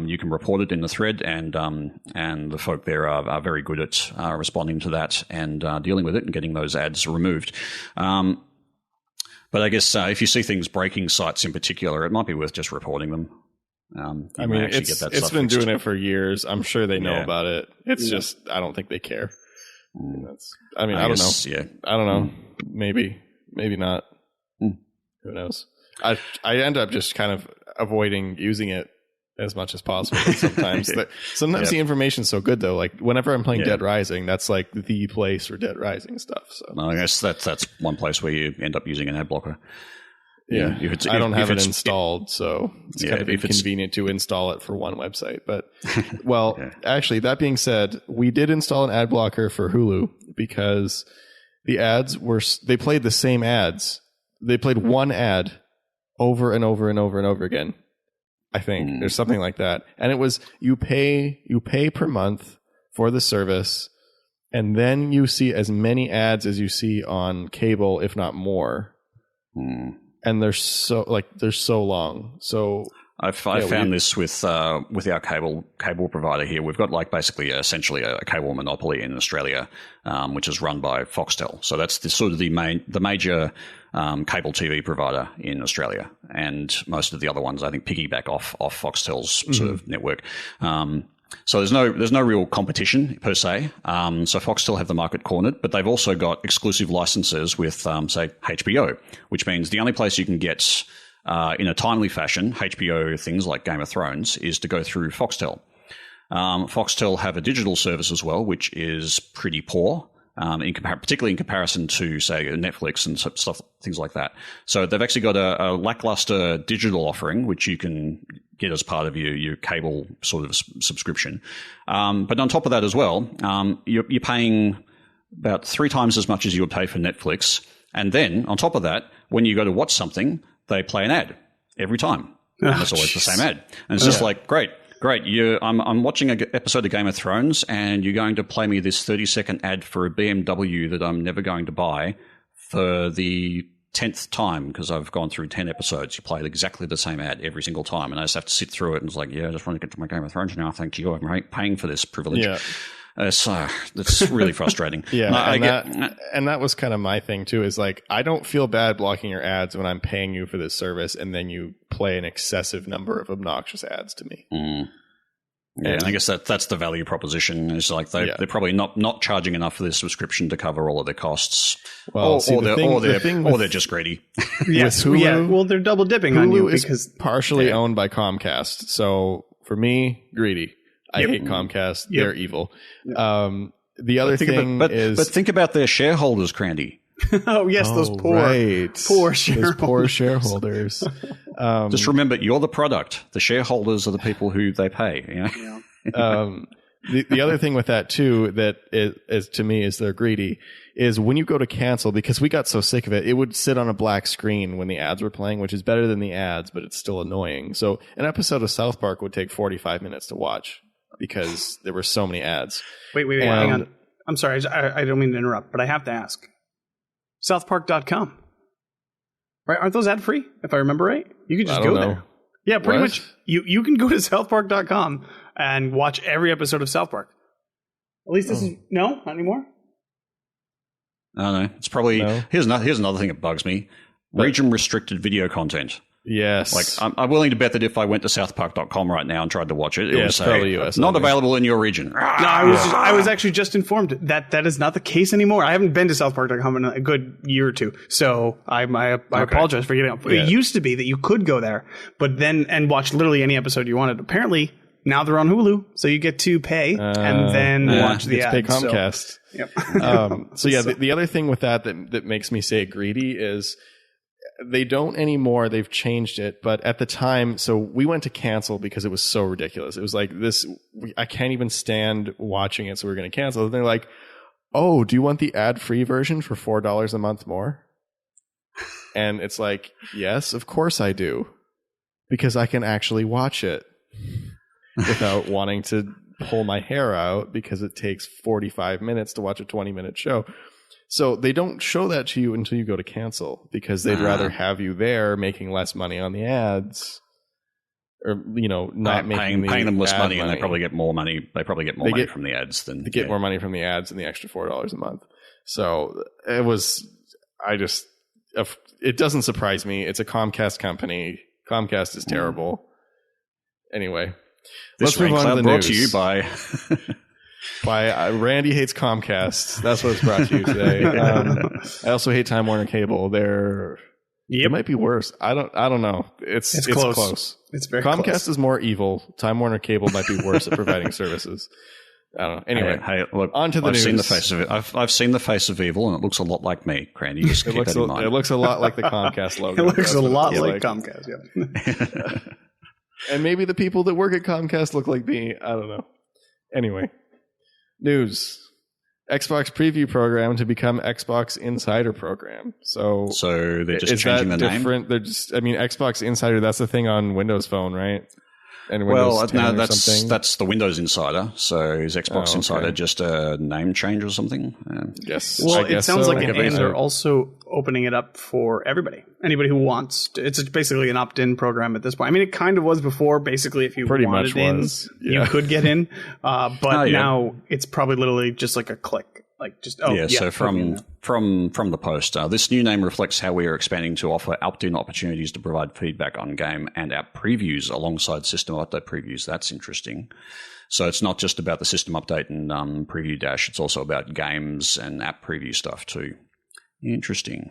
you can report it in the thread, and the folk there are very good at responding to that and dealing with it and getting those ads removed. But I guess if you see things breaking sites in particular, it might be worth just reporting them. It's been doing it for years. I'm sure they know about it. It's just I don't think they care. I don't know. Yeah, I don't know. Maybe not. Who knows? I end up just kind of avoiding using it as much as possible. Sometimes the information's so good though. Like whenever I'm playing Dead Rising, that's like the place for Dead Rising stuff. So I guess that's one place where you end up using an ad blocker. Yeah, I don't have it installed, so it's kind of inconvenient to install it for one website. But, well, actually, that being said, we did install an ad blocker for Hulu because the ads they played the same ads. They played one ad over and over and over and over again. I think there's something like that. And it was, you pay per month for the service, and then you see as many ads as you see on cable, if not more. And they're so long. So I found this with our cable provider here. We've got like basically essentially a cable monopoly in Australia, which is run by Foxtel. So that's the major cable TV provider in Australia, and most of the other ones I think piggyback off Foxtel's sort of network. So there's no real competition per se. So Foxtel have the market cornered, but they've also got exclusive licenses with, say, HBO, which means the only place you can get in a timely fashion HBO things like Game of Thrones is to go through Foxtel. Foxtel have a digital service as well, which is pretty poor. Particularly in comparison to, say, Netflix and stuff, things like that. So they've actually got a lackluster digital offering, which you can get as part of your cable sort of subscription. But on top of that as well, you're paying about 3 times as much as you would pay for Netflix. And then on top of that, when you go to watch something, they play an ad every time. And it's always the same ad. And it's just like, great. I'm watching an episode of Game of Thrones, and you're going to play me this 30-second ad for a BMW that I'm never going to buy for the 10th time because I've gone through 10 episodes. You play exactly the same ad every single time, and I just have to sit through it. And it's like, I just want to get to my Game of Thrones now. Thank you. I'm paying for this privilege. Yeah. So that's really frustrating. And that was kind of my thing too, is like, I don't feel bad blocking your ads when I'm paying you for this service and then you play an excessive number of obnoxious ads to me. Yeah, and I guess that's the value proposition. Is like they're probably not charging enough for this subscription to cover all of their costs. Well, or they're just greedy. Yes, Hulu, well, they're double dipping Hulu on you is because partially owned by Comcast. So for me, greedy. I hate Comcast. They're evil. The other thing is... But think about their shareholders, Crandy. Oh, yes, those poor shareholders. Just remember, you're the product. The shareholders are the people who they pay. You know? The other thing with that, too, that is to me is they're greedy, is when you go to cancel, because we got so sick of it, it would sit on a black screen when the ads were playing, which is better than the ads, but it's still annoying. So an episode of South Park would take 45 minutes to watch, because there were so many ads. Wait, hang on. I'm sorry, I don't mean to interrupt, but I have to ask. Southpark.com. Right? Aren't those ad free, if I remember right? You could just go there. Yeah, pretty much. You can go to southpark.com and watch every episode of South Park. At least this is... No? Not anymore? I don't know. It's probably... No. Here's another thing that bugs me. Region-restricted video content. Yes. Like, I'm willing to bet that if I went to southpark.com right now and tried to watch it, it would say, US not available in your region. No, I was actually just informed that is not the case anymore. I haven't been to southpark.com in a good year or two, so I apologize for getting up. It used to be that you could go there, but then and watch literally any episode you wanted. Apparently, now they're on Hulu, so you get to pay and then watch the ads. Pay Comcast. So, yep. The other thing with that makes me say greedy is... They don't anymore. They've changed it. But at the time, so we went to cancel because it was so ridiculous. It was like this, I can't even stand watching it, so we're going to cancel. And they're like, oh, do you want the ad-free version for $4 a month more? And it's like, yes, of course I do. Because I can actually watch it without wanting to pull my hair out because it takes 45 minutes to watch a 20-minute show. So they don't show that to you until you go to cancel because they'd rather have you there making less money on the ads, or not paying them less money, and they probably get more money. They probably get more money from the ads than they get more money from the ads than the extra $4 a month. So it was. It doesn't surprise me. It's a Comcast company. Comcast is terrible. Anyway, let's move on to the news. To you by. By Randy Hates Comcast. That's what it's brought to you today. I also hate Time Warner Cable. They're It might be worse. I don't know. It's close. It's very Comcast close. is more evil. Time Warner Cable might be worse at providing services. I don't know. Anyway, hey, look, on to the I've news. seen the face of it. I've seen the face of evil, and it looks a lot like me, Crandy. Just keep that in mind. It looks a lot like the Comcast logo. It looks That's a what it lot looks like Comcast. Yeah. And maybe the people that work at Comcast look like me. I don't know. Anyway, news. Xbox Preview Program to become Xbox Insider Program. So they're just is changing that the different? name? They're just. I mean, Xbox Insider. That's the thing on Windows Phone, right? And Well, Windows 10 no, or something. that's the Windows Insider. So is Xbox okay. Insider just a name change or something? Yes. Well, I it guess sounds so. like they're also opening it up for everybody. Anybody who wants to. It's basically an opt-in program at this point. I mean, it kind of was before. Basically, if you Pretty wanted much in, was. you could get in. But yeah. now it's probably literally just like a click. Like just So from the post, this new name reflects how we are expanding to offer opt-in opportunities to provide feedback on game and app previews alongside system update previews. That's interesting. So it's not just about the system update and preview dash. It's also about games and app preview stuff too. Interesting.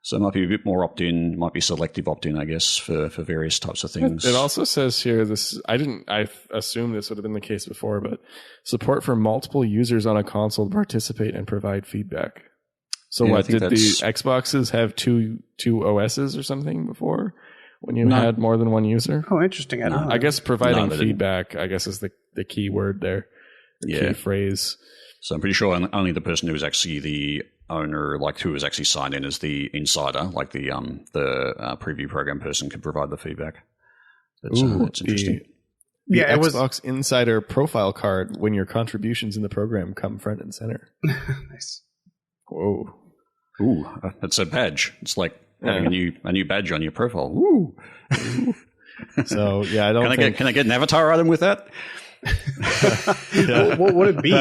So it might be a bit more opt-in, might be selective opt-in, I guess, for various types of things. It also says here I assumed this would have been the case before, but support for multiple users on a console to participate and provide feedback. So Yeah, I what, think did the Xboxes have two OSs or something before when you had more than one user? Oh, interesting. I don't know. I guess providing they didn't. feedback, I guess, is the key word there. Key phrase. So I'm pretty sure only the person who is actually the owner, like who is actually signed in as the insider, like the preview program person, could provide the feedback. That's interesting. The Xbox Insider profile card when your contributions in the program come front and center. Nice. Whoa. Ooh, that's a badge. It's like having a new badge on your profile. Woo. So yeah, I don't. Can I get an avatar item with that? What would it be?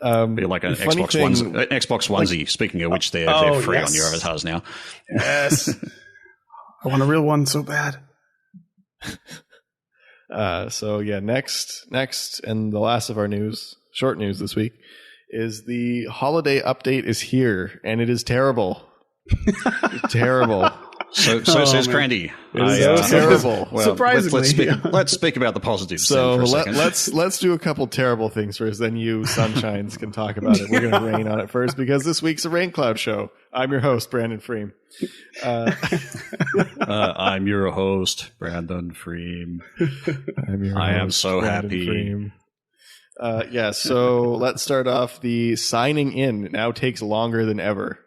Be like an Xbox onesie. Speaking of which, they're free on your avatars now. Yes. I want a real one so bad. So yeah, next, and the last of our short news this week, is the holiday update is here, and it is terrible. Terrible. So says Crandy. It is terrible. Well, surprisingly, let's speak about the positives. So for a second. let's do a couple terrible things first. Then you sunshines can talk about it. We're going to rain on it first because this week's a Rain Cloud show. I'm your host, Brandon Fream. I'm your host, Brandon Fream. I am so happy. So let's start off. The signing in now takes longer than ever.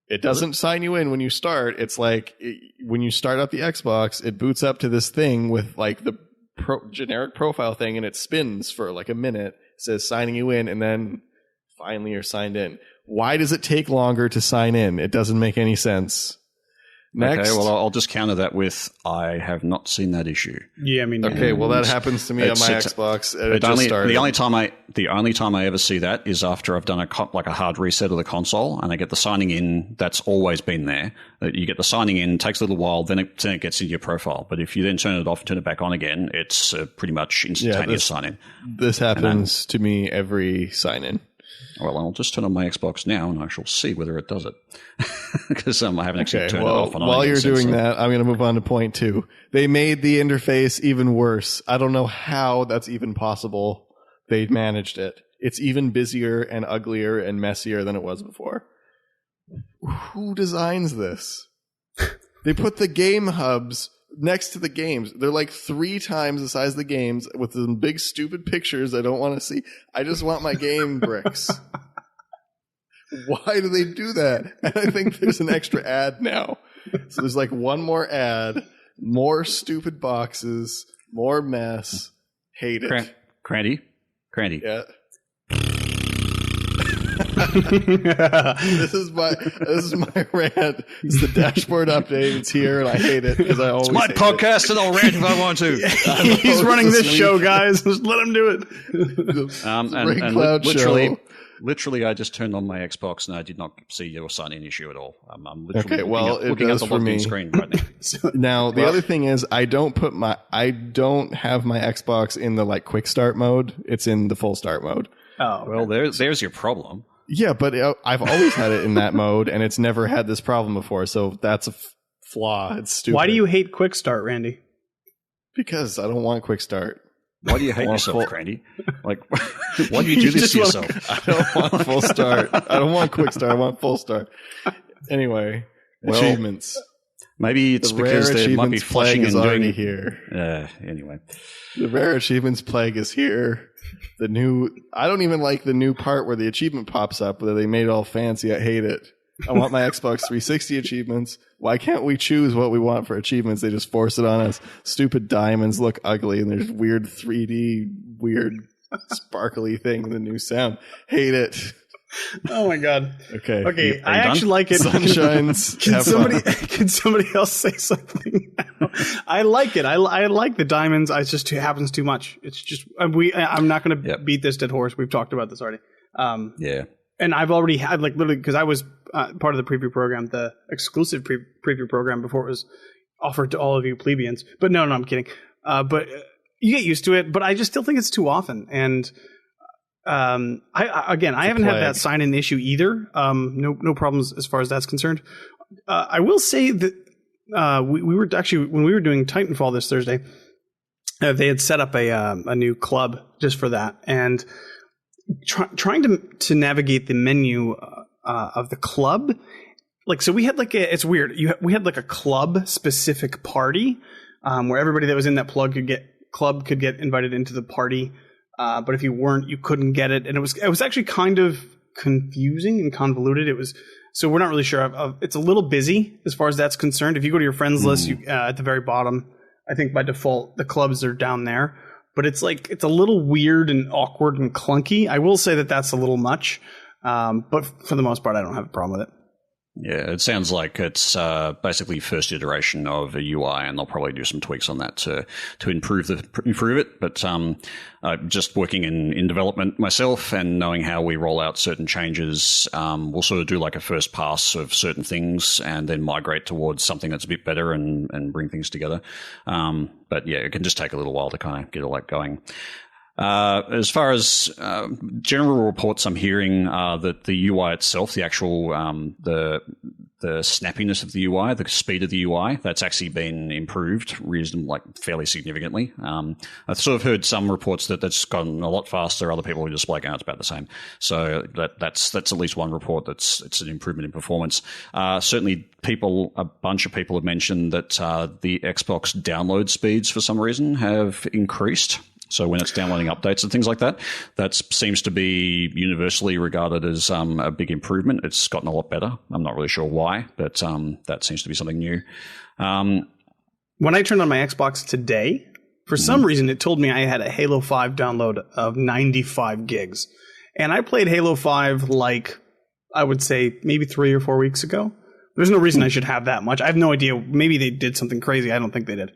It doesn't sign you in when you start. It's like when you start up the Xbox, it boots up to this thing with like the generic profile thing, and it spins for like a minute. It says signing you in, and then finally you're signed in. Why does it take longer to sign in? It doesn't make any sense. Next. Okay, well, I'll just counter that with I have not seen that issue. Yeah, I mean, okay, well, that happens to me on my Xbox. The only time I ever see that is after I've done a hard reset of the console, and I get the signing in. That's always been there. You get the signing in, takes a little while, then it gets into your profile. But if you then turn it off and turn it back on again, it's pretty much instantaneous sign in. This happens to me every sign in. Well, I'll just turn on my Xbox now, and I shall see whether it does it. Because I haven't actually turned it off. While you're doing that, I'm going to move on to point 2. They made the interface even worse. I don't know how that's even possible. They managed it. It's even busier and uglier and messier than it was before. Who designs this? They put the game hubs next to the games. They're like 3 times the size of the games with some big stupid pictures I don't want to see. I just want my game bricks. Why do they do that? And I think there's an extra ad now. So there's like one more ad, more stupid boxes, more mess. Hate it. Crandy. Yeah. This is my rant. It's the dashboard update. It's here, and I hate it because I always. It's my podcast, and I'll rant if I want to. He's running this show, guys. Just let him do it. And literally, I just turned on my Xbox, and I did not see your sign-in issue at all. I'm literally looking at the logged-in screen right now. Now, the other thing is, I don't have my Xbox in the like quick start mode. It's in the full start mode. Oh, well, there's your problem. Yeah, but I've always had it in that mode, and it's never had this problem before. So that's a flaw. It's stupid. Why do you hate quick start, Randy? Because I don't want quick start. Why do you hate yourself, Crandy? Like, why do you do this to yourself? I don't want full start. I don't want quick start. I want full start. Anyway, achievements. Maybe it's because there might be flushing and doing here. Anyway, the rare achievements plague is here. I don't even like the new part where the achievement pops up, where they made it all fancy. I hate it. I want my Xbox 360 achievements. Why can't we choose what we want for achievements? They just force it on us. Stupid diamonds look ugly, and there's weird 3D, weird sparkly thing. The new sound. Hate it. Oh my god. Okay. I actually like it. Sunshine's. Can somebody else say something now? I like it. I like the diamonds. It just happens too much. It's just I'm not going to beat this dead horse. We've talked about this already. And I've already had literally because I was part of the preview program, the exclusive preview program before it was offered to all of you plebeians. But no, I'm kidding. But you get used to it. But I just still think it's too often. And I haven't had that sign-in issue either. No problems as far as that's concerned. I will say that we were actually when we were doing Titanfall this Thursday, they had set up a new club just for that, and trying to navigate the menu of the club. So we had it's weird. We had a club specific party where everybody that was in that club could get invited into the party. But if you weren't, you couldn't get it, and it was actually kind of confusing and convoluted. So we're not really sure. It's a little busy as far as that's concerned. If you go to your friends list, at the very bottom, I think by default the clubs are down there. But it's a little weird and awkward and clunky. I will say that that's a little much, but for the most part, I don't have a problem with it. Yeah, it sounds like it's basically first iteration of a UI, and they'll probably do some tweaks on that to improve it. But just working in development myself and knowing how we roll out certain changes, we'll sort of do a first pass of certain things and then migrate towards something that's a bit better and bring things together. But yeah, it can just take a little while to kind of get all that going. As far as general reports I'm hearing that the UI itself, the actual the snappiness of the UI, the speed of the UI, that's actually been improved fairly significantly. I've sort of heard some reports that that's gotten a lot faster. Other people are just it's about the same. So that's at least one report it's an improvement in performance. Certainly a bunch of people have mentioned that the Xbox download speeds for some reason have increased. So when it's downloading updates and things like that, that seems to be universally regarded as a big improvement. It's gotten a lot better. I'm not really sure why, but that seems to be something new. When I turned on my Xbox today, for some reason it told me I had a Halo 5 download of 95 gigs. And I played Halo 5 I would say maybe 3 or 4 weeks ago. There's no reason I should have that much. I have no idea. Maybe they did something crazy. I don't think they did.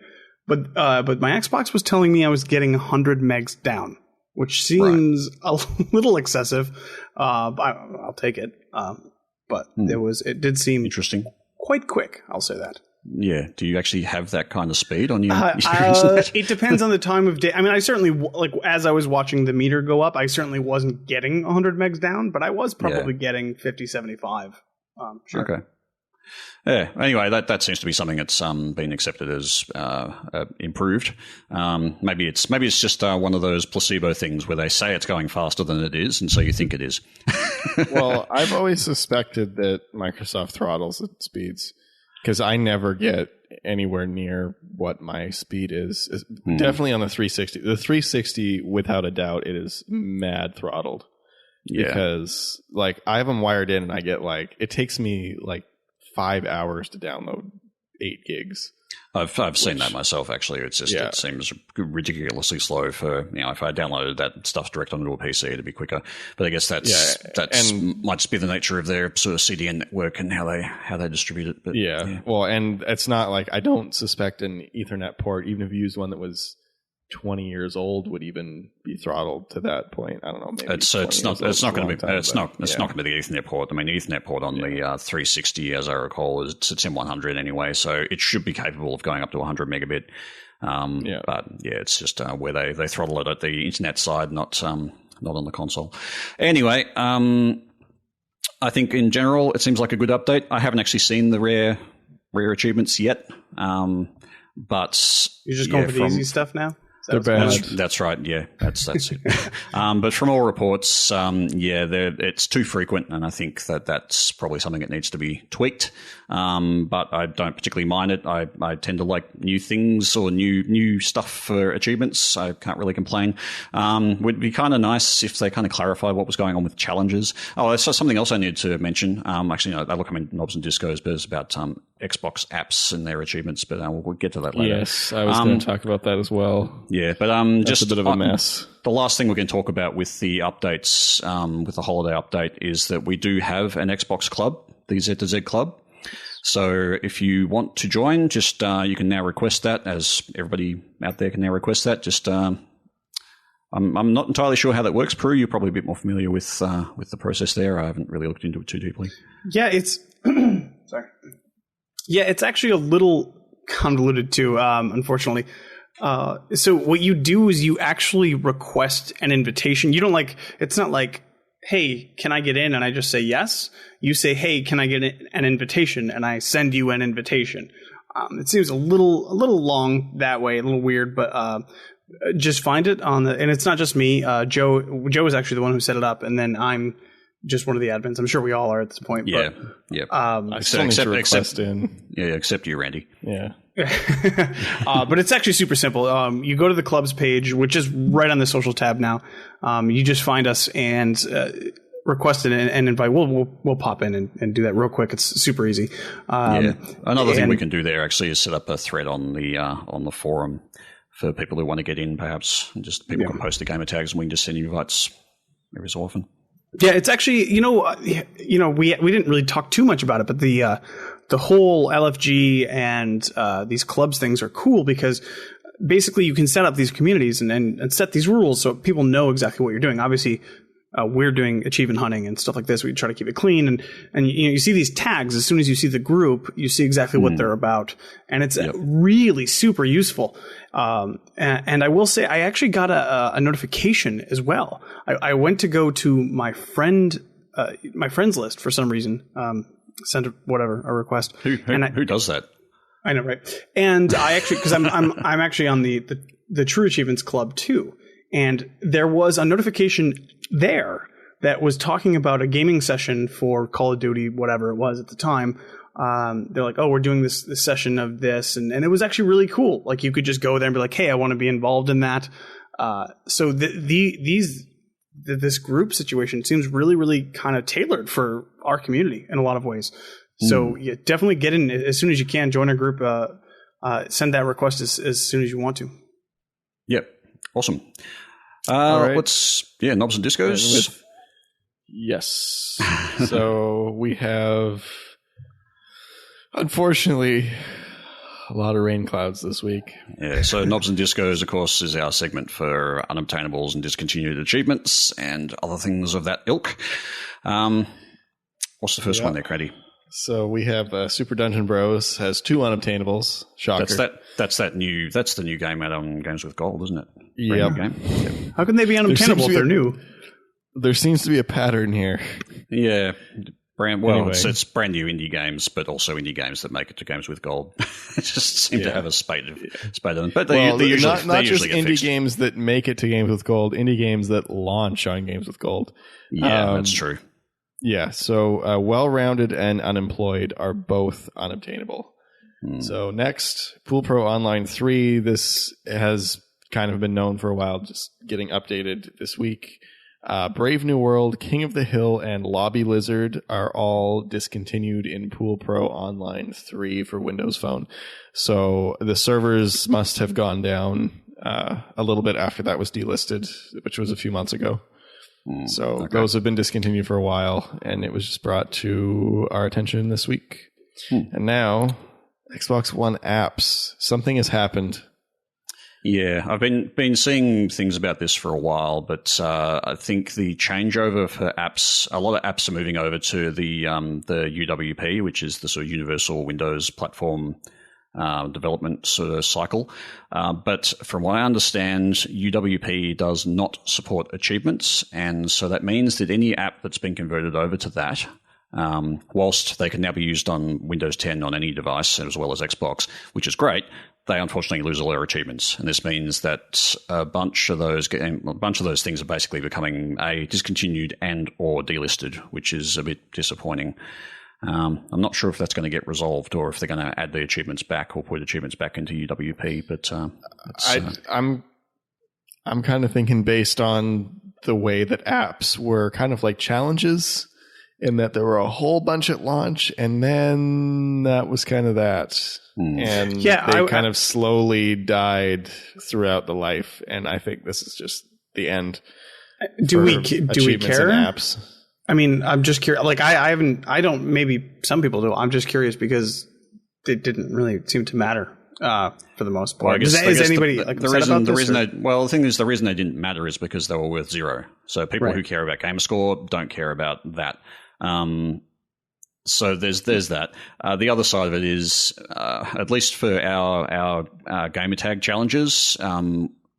But my Xbox was telling me I was getting 100 megs down, which seems a little excessive. I'll take it. But it did seem interesting, quite quick. I'll say that. Yeah. Do you actually have that kind of speed on your It depends on the time of day. I mean, I certainly as I was watching the meter go up, I certainly wasn't getting 100 megs down, but I was probably getting 50, 75. Sure. Okay. Yeah. Anyway, that seems to be something that's been accepted as improved. Maybe it's just one of those placebo things where they say it's going faster than it is, and so you think it is. Well, I've always suspected that Microsoft throttles its speeds because I never get anywhere near what my speed is. Definitely on the 360. The 360, without a doubt, it is mad throttled. Yeah. Because I have them wired in, and I get it takes me 5 hours to download 8 gigs. I've seen that myself, actually. It's just it seems ridiculously slow for if I downloaded that stuff direct onto a PC, it'd be quicker. But I guess that might just be the nature of their sort of CDN network and how they distribute it. But well, and it's not I don't suspect an Ethernet port, even if you use one that was 20 years old, would even be throttled to that point. I don't know. Maybe it's not going to be the Ethernet port. I mean, the Ethernet port on the 360, as I recall, it's M100 anyway, so it should be capable of going up to 100 megabit. But it's just where they throttle it at the internet side, not on the console. Anyway, I think in general it seems like a good update. I haven't actually seen the rare achievements yet, but you're just going for the easy stuff now. They're bad. That's right. Yeah, that's it. But from all reports, it's too frequent, and I think that's probably something that needs to be tweaked. But I don't particularly mind it. I tend to like new things or new stuff for achievements. I can't really complain. Would be kind of nice if they kind of clarify what was going on with challenges. Oh, there's something else I need to mention. Actually, no, I look, Knobs and Discos, but it's about Xbox apps and their achievements. But we'll get to that later. Yes, I was going to talk about that as well. Yeah, but That's just a bit of a mess. The last thing we're going to talk about with the updates, with the holiday update, is that we do have an Xbox Club, the Zed Club. So if you want to join, just you can now request that, as everybody out there can now request that. Just I'm not entirely sure how that works. Proulx, you're probably a bit more familiar with the process there. I haven't really looked into it too deeply. Yeah, it's sorry. Yeah, it's actually a little convoluted too, unfortunately. So what you do is you actually request an invitation. You don't it's not like, hey, can I get in? And I just say yes. You say, hey, can I get an invitation? And I send you an invitation. It seems a little long that way, a little weird, but just find it and it's not just me. Joe is actually the one who set it up, and then I'm just one of the admins. I'm sure we all are at this point. Yeah. But, yeah. Except you, Randy. Yeah. But it's actually super simple. You go to the club's page, which is right on the social tab now. You just find us and request it and invite. We'll pop in and do that real quick. It's super easy. Another thing we can do there actually is set up a thread on the forum for people who want to get in, perhaps. And just people can post the gamer tags, and we can just send invites every so often. Yeah, it's actually we didn't really talk too much about it, but the whole LFG and these clubs things are cool because basically you can set up these communities and set these rules so people know exactly what you're doing. Obviously, we're doing achievement hunting and stuff like this. We try to keep it clean, and you see these tags as soon as you see the group, you see exactly what they're about, and it's really super useful. And I will say, I actually got a notification as well. I went to go to my friend's list for some reason. Sent a request. Who does that? I know, right? And I actually, because I'm actually on the True Achievements Club too, and there was a notification there that was talking about a gaming session for Call of Duty, whatever it was at the time. They're like, oh, we're doing this session of this, and it was actually really cool. Like, you could just go there and be like, hey, I want to be involved in that. So this group situation seems really, really kind of tailored for our community in a lot of ways. So yeah, definitely get in as soon as you can. Join our group. Send that request as soon as you want to. Yep. Awesome. Right. Knobs and Discos. Yes. So we have, unfortunately, a lot of rain clouds this week. Yeah, so Knobs and Discos, of course, is our segment for unobtainables and discontinued achievements and other things of that ilk. What's the first one there, Crandy? So we have Super Dungeon Bros has 2 unobtainables. Shocker. That's the new game out on Games with Gold, isn't it? Yep. Game. How can they be unobtainable if they're new? There seems to be a pattern here. Yeah. Anyway. It's brand new indie games, but also indie games that make it to Games with Gold. It just seem to have a spate of them. But they usually not just get indie fixed. games that make it to Games with Gold, indie games that launch on Games with Gold. Yeah, that's true. Yeah, so well-rounded and unemployed are both unobtainable. So next, Proulx Online 3. This has kind of been known for a while, just getting updated this week. Brave New World, King of the Hill, and Lobby Lizard are all discontinued in Proulx Online 3 for Windows Phone. So the servers must have gone down a little bit after that was delisted, which was a few months ago. So those have been discontinued for a while, and it was just brought to our attention this week. And now, Xbox One apps. Something has happened. Yeah, I've been seeing things about this for a while, but I think the changeover for apps, a lot of apps are moving over to the UWP, which is the sort of Universal Windows Platform development sort of cycle. But from what I understand, UWP does not support achievements, and so that means that any app that's been converted over to that Whilst they can now be used on Windows 10 on any device as well as Xbox, which is great, they unfortunately lose all their achievements, and this means that a bunch of those things are basically becoming discontinued and or delisted, which is a bit disappointing. I'm not sure if that's going to get resolved or if they're going to add the achievements back or put achievements back into UWP. But I'm kind of thinking based on the way that apps were kind of like challenges, in that there were a whole bunch at launch, and then that was kind of that. And they kind of slowly died throughout the life, and I think this is just the end. Do we care? Apps. I mean, I'm just curious. Like, I don't. Maybe some people do. I'm just curious because it didn't really seem to matter for the most part. Well, is anybody upset about this? The thing is, the reason they didn't matter is because they were worth 0. So people who care about gamer score don't care about that. So there's that. The other side of it is, at least for our gamer tag challenges, a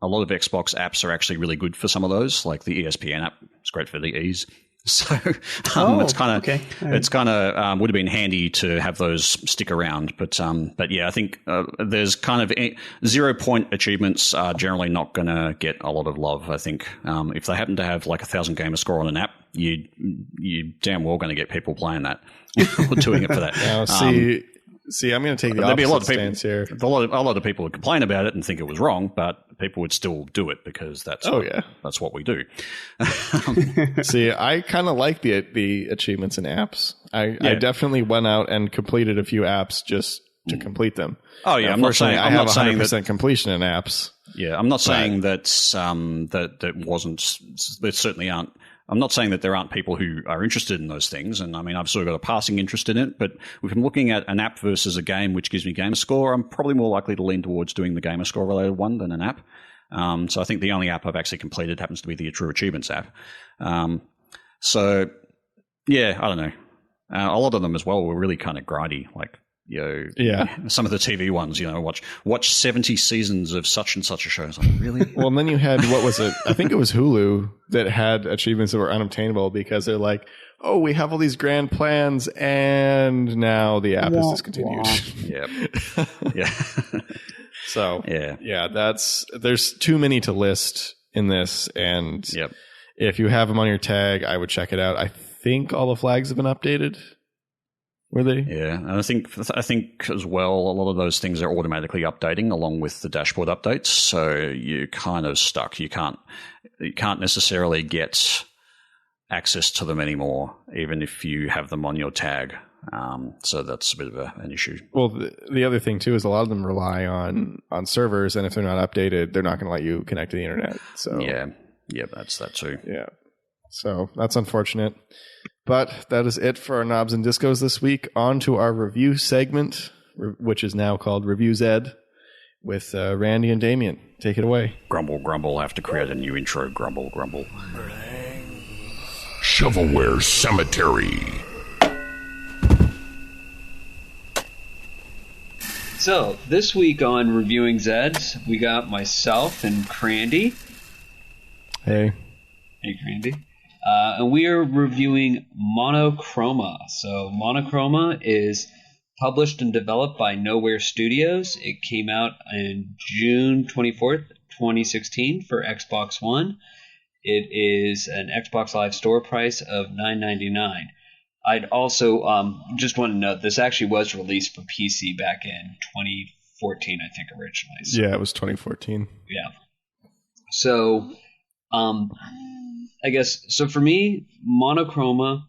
lot of Xbox apps are actually really good for some of those, like the ESPN app. It's great for the E's. So it's kind of would have been handy to have those stick around, but yeah, I think there's kind of 0 point achievements are generally not going to get a lot of love. I think if they happen to have like 1,000 gamer score on an app, you damn well going to get people playing that or doing it for that. Now, see, I'm going to take the opposite stance here. A lot of people would complain about it and think it was wrong, but people would still do it because that's what we do. See, I kind of like the achievements in apps. I definitely went out and completed a few apps just to complete them. Oh yeah, I'm not saying I have 100% completion in apps. Yeah, I'm not saying that that wasn't. There certainly aren't. I'm not saying that there aren't people who are interested in those things, and I mean, I've sort of got a passing interest in it, but if I'm looking at an app versus a game which gives me gamer score, I'm probably more likely to lean towards doing the gamer score related one than an app. So I think the only app I've actually completed happens to be the True Achievements app. So, yeah, I don't know. A lot of them as well were really kind of grindy, like, some of the TV ones, watch 70 seasons of such and such a show. It's like, really? Well, and then you had, what was it? I think it was Hulu that had achievements that were unobtainable because they're like, oh, we have all these grand plans and now the app is discontinued. Yeah. So, there's too many to list in this. And if you have them on your tag, I would check it out. I think all the flags have been updated. Were they? Yeah, and I think as well, a lot of those things are automatically updating along with the dashboard updates. So you're kind of stuck. You can't necessarily get access to them anymore, even if you have them on your tag. So that's a bit of an issue. Well, the other thing too is a lot of them rely on servers, and if they're not updated, they're not going to let you connect to the internet. So yeah, that's that too. Yeah, so that's unfortunate. But that is it for our Knobs and Discos this week. On to our review segment, which is now called Review Zed, with Randy and Damien. Take it away. Grumble, grumble. I have to create a new intro. Grumble, grumble. Shovelware Cemetery. So, this week on Reviewing Zeds, we got myself and Crandy. Hey. Hey, Crandy. And we are reviewing Monochroma. So Monochroma is published and developed by Nowhere Studios. It came out on June 24th, 2016 for Xbox One. It is an Xbox Live store price of $9.99. I'd also just want to note this actually was released for PC back in 2014, I think, originally. So, yeah, it was 2014. Yeah. So, I guess, so for me, Monochroma,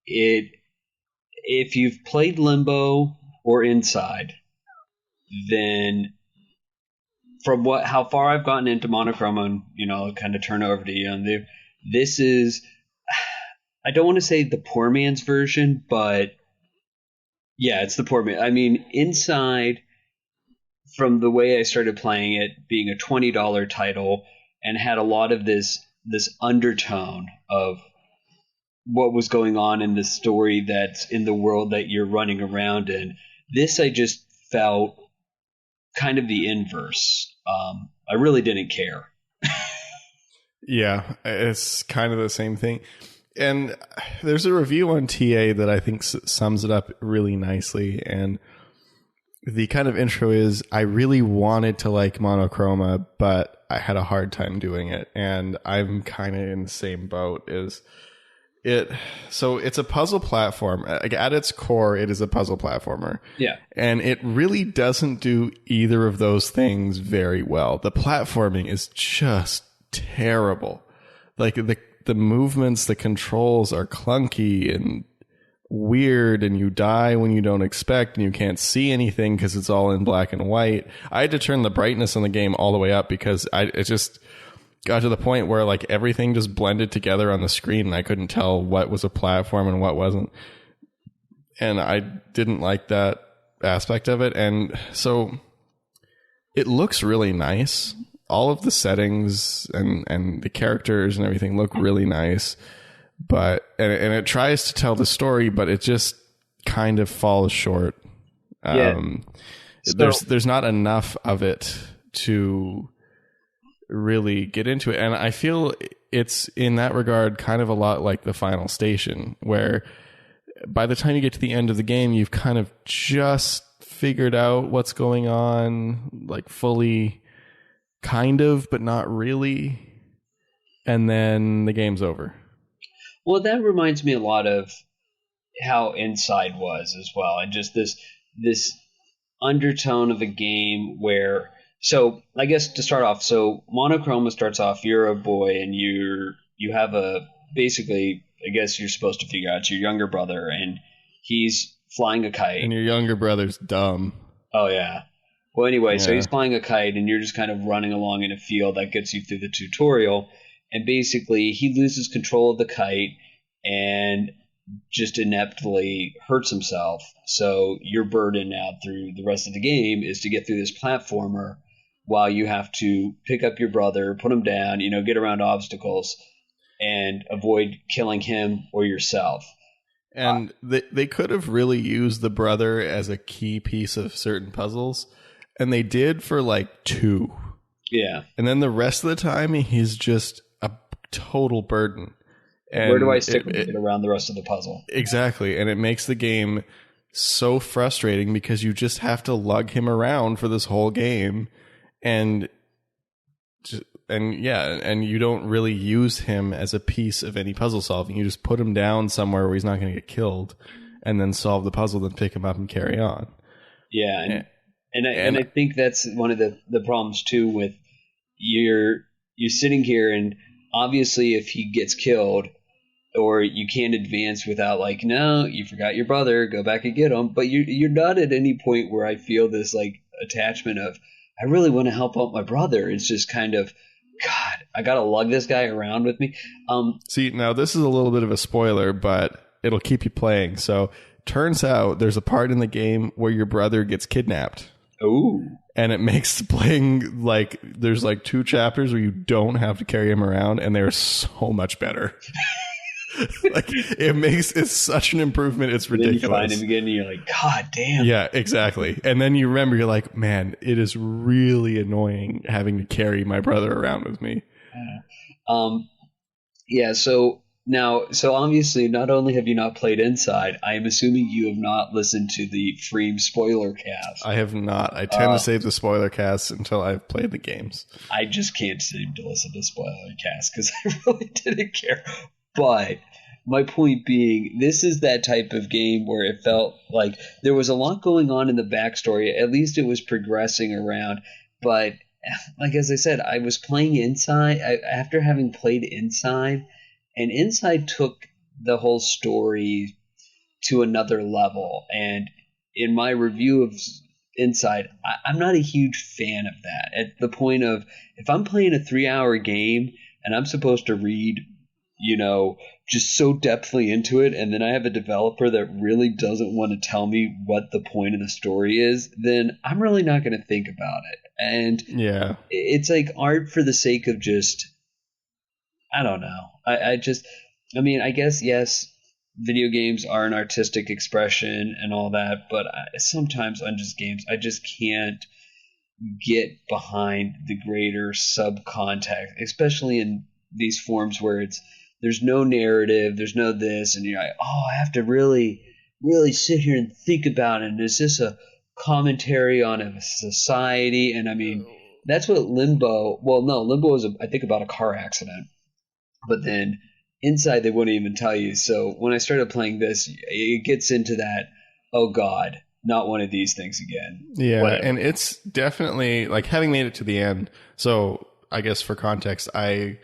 if you've played Limbo or Inside, then from how far I've gotten into Monochroma, and, I'll kind of turn over to you on there, this is, I don't want to say the poor man's version, but yeah, it's the poor man. I mean, Inside, from the way I started playing it, being a $20 title, and had a lot of this undertone of what was going on in the story that's in the world that you're running around in. This I just felt kind of the inverse. I really didn't care. Yeah, it's kind of the same thing. And there's a review on TA that I think sums it up really nicely. And the kind of intro is, I really wanted to like Monochroma, but I had a hard time doing it. And I'm kind of in the same boat as it. So it's a puzzle platform. Like, at its core, it is a puzzle platformer. Yeah. And it really doesn't do either of those things very well. The platforming is just terrible. Like, the movements, the controls are clunky and weird, and you die when you don't expect, and you can't see anything because it's all in black and white. I had to turn the brightness on the game all the way up because it just got to the point where like everything just blended together on the screen, and I couldn't tell what was a platform and what wasn't. And I didn't like that aspect of it. And so it looks really nice. All of the settings and the characters and everything look really nice, but and it tries to tell the story, but it just kind of falls short. There's not enough of it to really get into it, and I feel it's in that regard kind of a lot like the final station, where by the time you get to the end of the game, you've kind of just figured out what's going on, like fully. Kind of, but not really. And then the game's over. Well, that reminds me a lot of how Inside was as well. And just this undertone of a game where... So, I guess to start off, so Monochroma starts off, you're a boy, and you have a... Basically, I guess you're supposed to figure out it's your younger brother, and he's flying a kite. And your younger brother's dumb. Oh, yeah. Well, anyway, So he's flying a kite, and you're just kind of running along in a field that gets you through the tutorial. And basically, he loses control of the kite and just ineptly hurts himself. So your burden now through the rest of the game is to get through this platformer while you have to pick up your brother, put him down, get around obstacles, and avoid killing him or yourself. And they could have really used the brother as a key piece of certain puzzles. And they did for like 2. Yeah. And then the rest of the time, he's just a total burden. And where do I stick with it around the rest of the puzzle? Exactly. And it makes the game so frustrating because you just have to lug him around for this whole game. And you don't really use him as a piece of any puzzle solving. You just put him down somewhere where he's not going to get killed and then solve the puzzle, then pick him up and carry on. Yeah. And I think that's one of the problems too with you're sitting here, and obviously if he gets killed or you can't advance without like, no, you forgot your brother, go back and get him. But you're not at any point where I feel this like attachment of, I really want to help out my brother. It's just kind of, God, I got to lug this guy around with me. See, now this is a little bit of a spoiler, but it'll keep you playing. So turns out there's a part in the game where your brother gets kidnapped. Ooh. And it makes playing like there's like 2 chapters where you don't have to carry him around, and they're so much better. Like it's such an improvement. It's ridiculous. Then you find him again, and you're like, God damn. Yeah, exactly. And then you remember, you're like, man, it is really annoying having to carry my brother around with me. Yeah. So obviously, not only have you not played Inside, I am assuming you have not listened to the Fream spoiler cast. I have not. I tend to save the spoiler casts until I've played the games. I just can't seem to listen to spoiler cast because I really didn't care. But my point being, this is that type of game where it felt like there was a lot going on in the backstory. At least it was progressing around. But like as I said, I was playing Inside after having played Inside. And Inside took the whole story to another level. And in my review of Inside, I'm not a huge fan of that. At the point of, if I'm playing a 3-hour game and I'm supposed to read, just so depthly into it, and then I have a developer that really doesn't want to tell me what the point of the story is, then I'm really not going to think about it. And yeah, it's like art for the sake of just... I don't know. I guess, yes, video games are an artistic expression and all that, but sometimes on just games, I just can't get behind the greater subcontext, especially in these forms where it's there's no narrative, there's no this, and you're like, oh, I have to really, really sit here and think about it. And is this a commentary on a society? And I mean, that's what Limbo. Well, no, Limbo is I think about a car accident, but then Inside they wouldn't even tell you. So when I started playing this, it gets into that. Oh God, not one of these things again. Yeah, Whatever. and it's definitely like having made it to the end. So I guess for context, I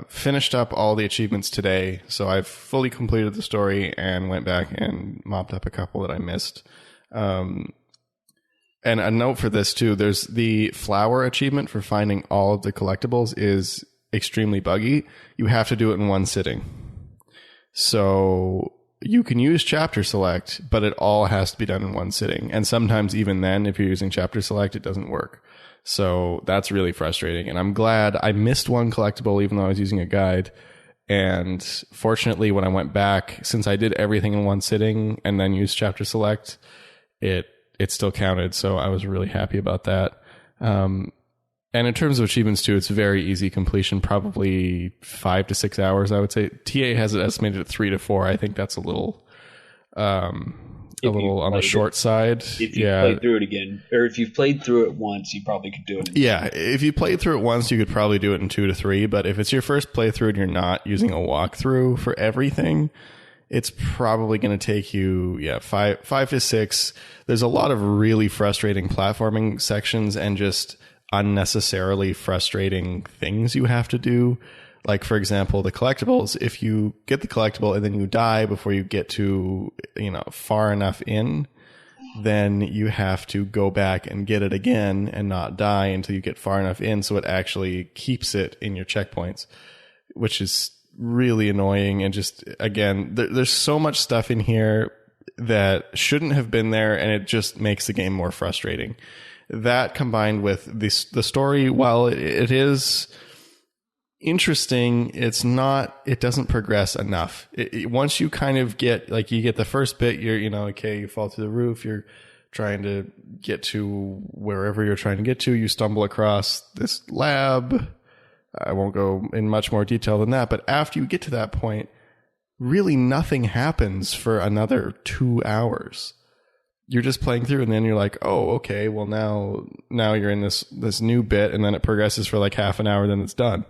finished up all the achievements today. So I've fully completed the story and went back and mopped up a couple that I missed. And a note for this too, there's the flower achievement for finding all of the collectibles is extremely buggy. You have to do it in one sitting. So you can use chapter select, but it all has to be done in one sitting. And sometimes even then, if you're using chapter select, it doesn't work. So that's really frustrating. And I'm glad I missed one collectible, even though I was using a guide. And fortunately, when I went back, since I did everything in one sitting and then used chapter select, it still counted. So I was really happy about that. And in terms of achievements too, it's very easy completion, probably 5 to 6 hours, I would say. TA has it estimated at 3 to 4. I think that's a little on the short side. If you played through it again, or if you've played through it once, you probably could do it. Yeah, if you played through it once, you could probably do it in 2 to 3. But if it's your first playthrough and you're not using a walkthrough for everything, it's probably going to take you, 5 to 6. There's a lot of really frustrating platforming sections and just unnecessarily frustrating things you have to do. Like, for example, the collectibles. If you get the collectible and then you die before you get to, far enough in, then you have to go back and get it again and not die until you get far enough in, so it actually keeps it in your checkpoints, which is really annoying. And just, again, there's so much stuff in here that shouldn't have been there, and it just makes the game more frustrating. That combined with the story, while it is interesting, it doesn't progress enough. Once you kind of get, like, you get the first bit, you fall through the roof, you're trying to get to wherever you're trying to get to, you stumble across this lab. I won't go in much more detail than that, but after you get to that point, really nothing happens for another 2 hours. You're just playing through, and then you're like, oh, okay, well now you're in this new bit, and then it progresses for like half an hour, then it's done.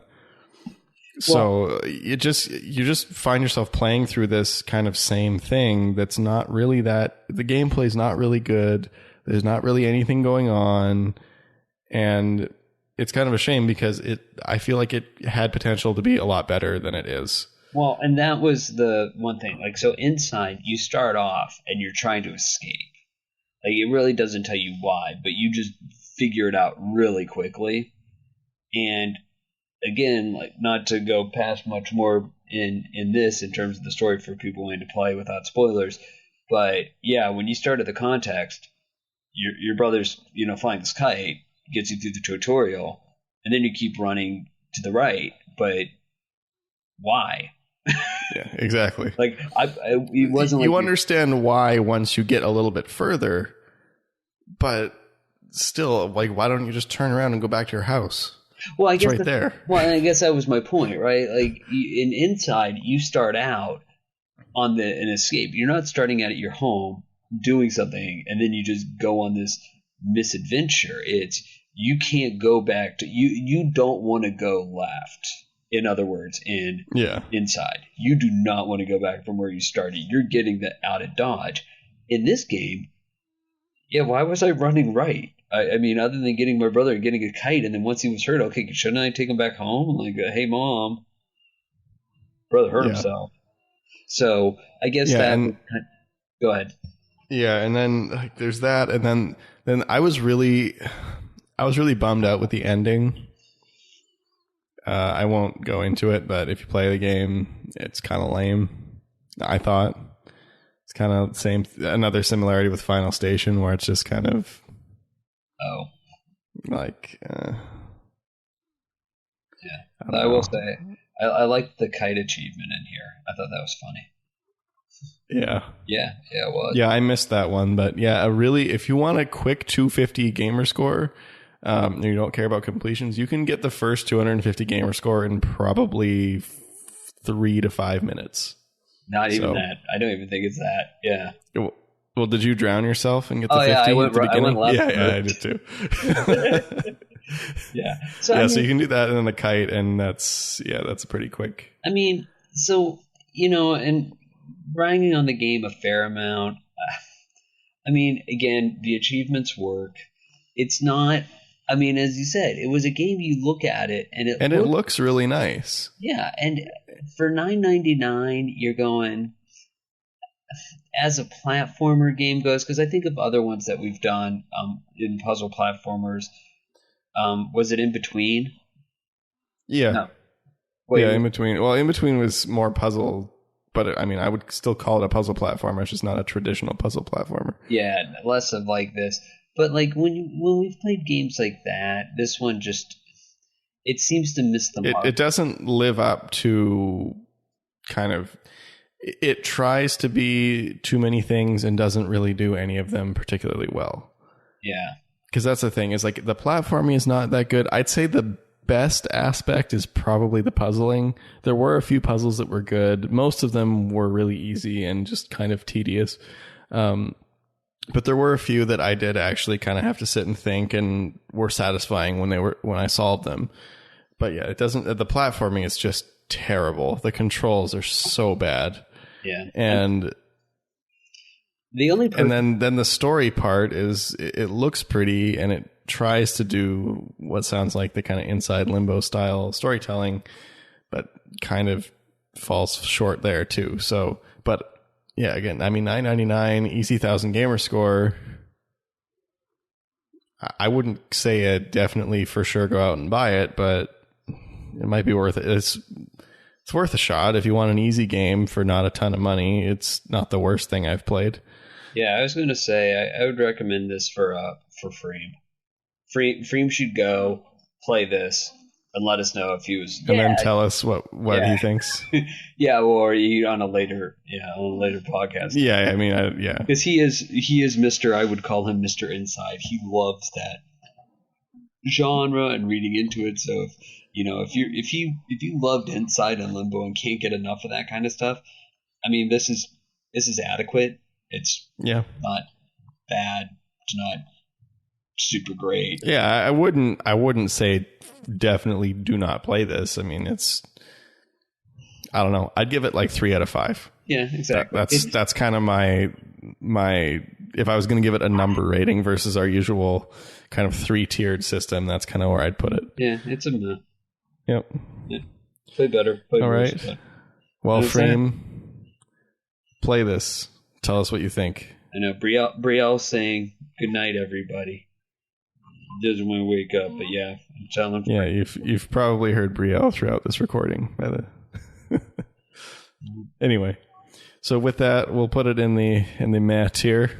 So you just find yourself playing through this kind of same thing that's not really the gameplay's not really good. There's not really anything going on, and it's kind of a shame because I feel like it had potential to be a lot better than it is. Well, and that was the one thing. Like, so Inside, you start off and you're trying to escape. Like, it really doesn't tell you why, but you just figure it out really quickly. And again, like, not to go past much more in this in terms of the story for people wanting to play without spoilers, but yeah, when you start at the context, your brother's flying this kite, gets you through the tutorial, and then you keep running to the right, but why? Yeah, exactly. Like, it wasn't. You understand why once you get a little bit further, but still, like, why don't you just turn around and go back to your house? Well, I guess right there. Well, I guess that was my point, right? Like, in Inside, you start out on an escape. You're not starting out at your home doing something, and then you just go on this misadventure. It's you can't go back to you don't want to go left. In other words, Inside, you do not want to go back from where you started. You're getting out of Dodge. In this game, why was I running right? I mean, other than getting my brother and getting a kite, and then once he was hurt, okay, shouldn't I take him back home? Like, hey, Mom, brother hurt himself. So I guess go ahead. Yeah, and then there's that, and then I was really bummed out with the ending. I won't go into it, but if you play the game, it's kind of lame. I thought it's kind of another similarity with Final Station, where it's just kind of like I will say I liked the kite achievement in here. I thought that was funny. Yeah, it was. Yeah, I missed that one, but yeah, really, if you want a quick 250 gamer score. You don't care about completions, you can get the first 250 gamer score in probably 3 to 5 minutes. Not even that. I don't even think it's that. Yeah. Well, did you drown yourself and get the 50 yeah, I at the beginning? left. Yeah, I did too. Yeah. So you can do that and then the kite, and that's pretty quick. I mean, so, and bragging on the game a fair amount. I mean, again, the achievements work. It's not, I mean, as you said, it was a game you look at it and it looks really nice. Yeah, and for $9.99, you're going, as a platformer game goes, because I think of other ones that we've done in puzzle platformers. Was it In Between? Yeah. No. Wait, In Between. Well, In Between was more puzzle, but I mean, I would still call it a puzzle platformer. It's just not a traditional puzzle platformer. Yeah, less of like this. But like when we've played games like that, this one just, it seems to miss the mark. It doesn't live up to kind of, it tries to be too many things and doesn't really do any of them particularly well. Yeah. Because that's the thing, is like the platforming is not that good. I'd say the best aspect is probably the puzzling. There were a few puzzles that were good. Most of them were really easy and just kind of tedious. But there were a few that I did actually kind of have to sit and think and were satisfying when I solved them. But yeah, the platforming is just terrible. The controls are so bad. Yeah. And then the story part is, it looks pretty and it tries to do what sounds like the kind of Inside Limbo style storytelling, but kind of falls short there too. So, but yeah, again, I mean, $9.99, easy 1,000 gamer score. I wouldn't say definitely for sure go out and buy it, but it might be worth it. It's worth a shot if you want an easy game for not a ton of money. It's not the worst thing I've played. Yeah, I was going to say I would recommend this for Fream. Fream should go play this and let us know if he was. And then tell us what he thinks. Yeah, or on a later podcast. Yeah, I mean, yeah, because he is Mr. I would call him Mr. Inside. He loves that genre and reading into it. So if you loved Inside and Limbo and can't get enough of that kind of stuff, I mean, this is adequate. It's not bad. It's not super great. Yeah, I wouldn't say definitely do not play this. I mean, I don't know. I'd give it like 3 out of 5. Yeah, exactly. That's kind of my if I was going to give it a number rating versus our usual kind of 3-tiered system, that's kind of where I'd put it. Yeah, it's a meh. Yep. Yeah. Play better. Play all worse, right. But well, Fream, play this. Tell us what you think. I know Brielle saying good night, everybody. Doesn't want to wake up, but yeah, I'm telling. Yeah, you've probably heard Brielle throughout this recording. Anyway, so with that, we'll put it in the meh tier.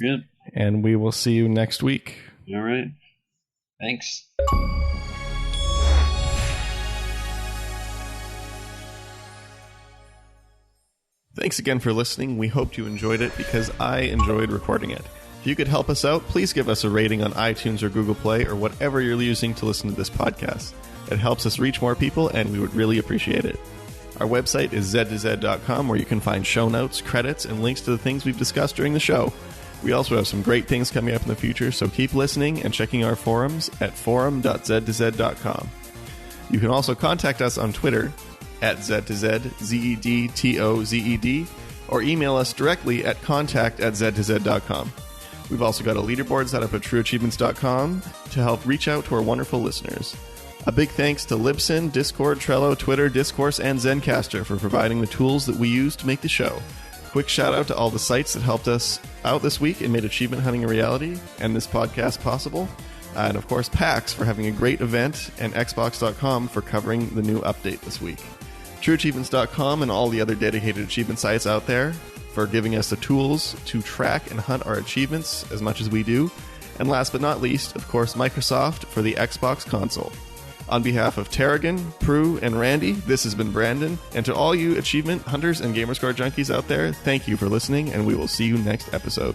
Yep. And we will see you next week. All right. Thanks. Thanks again for listening. We hoped you enjoyed it because I enjoyed recording it. If you could help us out, please give us a rating on iTunes or Google Play or whatever you're using to listen to this podcast. It helps us reach more people, and we would really appreciate it. Our website is zed2zed.com, where you can find show notes, credits, and links to the things we've discussed during the show. We also have some great things coming up in the future, so keep listening and checking our forums at forum.zed2zed.com. You can also contact us on Twitter at Zed2Zed, ZEDTOZED, or email us directly at contact@zed2zed.com. We've also got a leaderboard set up at trueachievements.com to help reach out to our wonderful listeners. A big thanks to Libsyn, Discord, Trello, Twitter, Discourse, and Zencastr for providing the tools that we use to make the show. Quick shout out to all the sites that helped us out this week and made achievement hunting a reality and this podcast possible. And of course, PAX for having a great event, and Xbox.com for covering the new update this week. TrueAchievements.com and all the other dedicated achievement sites out there for giving us the tools to track and hunt our achievements as much as we do. And last but not least, of course, Microsoft for the Xbox console. On behalf of Tarragon, Proulx, and Randy, this has been Brandon. And to all you achievement hunters and Gamerscore junkies out there, thank you for listening, and we will see you next episode.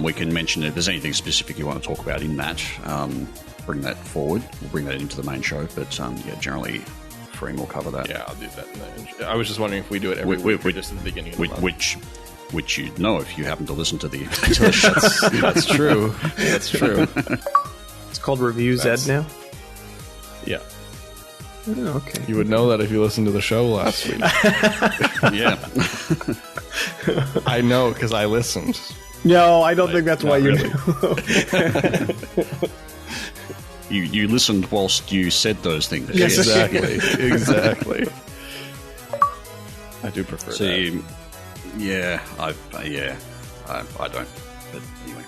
we can mention if there's anything specific you want to talk about in that. Bring that forward. We'll bring that into the main show. But generally, Fream will cover that. Yeah, I'll do that. I was just wondering if we do it every week or just at the beginning of the month. Which you'd know if you happen to listen to the show. That's true. That's true. It's called Review Zed now? Yeah. Oh, okay. You would know that if you listened to the show last week. Yeah. I know because I listened. No, I don't think that's why you really. knew. You listened whilst you said those things. Yes. Exactly. I do prefer that. I don't. But anyway.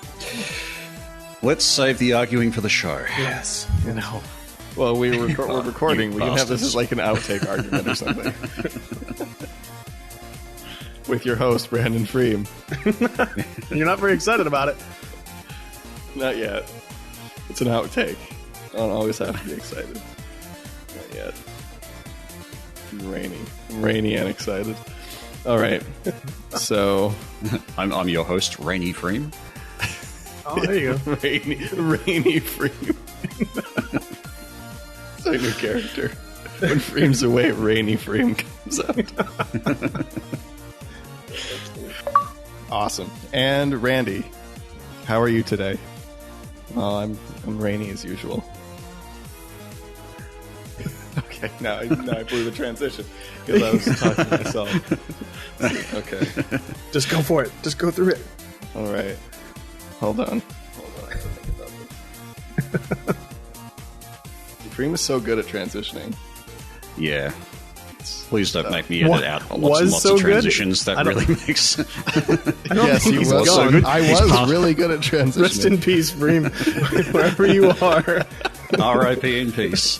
Let's save the arguing for the show. Yes. No. Well, we're recording. We can have this as like an outtake argument or something. With your host, Brandon Fream. You're not very excited about it. Not yet. It's an outtake. I don't always have to be excited. Not yet. I'm rainy and excited. All right. So I'm your host, Rainy Fream. Oh, there you go. Rainy Fream. It's our new character. When Fream's away, Rainy Fream comes out. Awesome. And Randy, how are you today? Well, I'm rainy as usual. Okay, now I blew the transition because I was talking to myself. Okay. Just go for it. Just go through it. All right. Hold on. Fream is so good at transitioning. Yeah. Please don't make me edit out lots and lots so of good? transitions. That really makes... Yes, he was so good. I was really good at transitioning. Rest in peace, Fream. Wherever you are. R.I.P. in peace.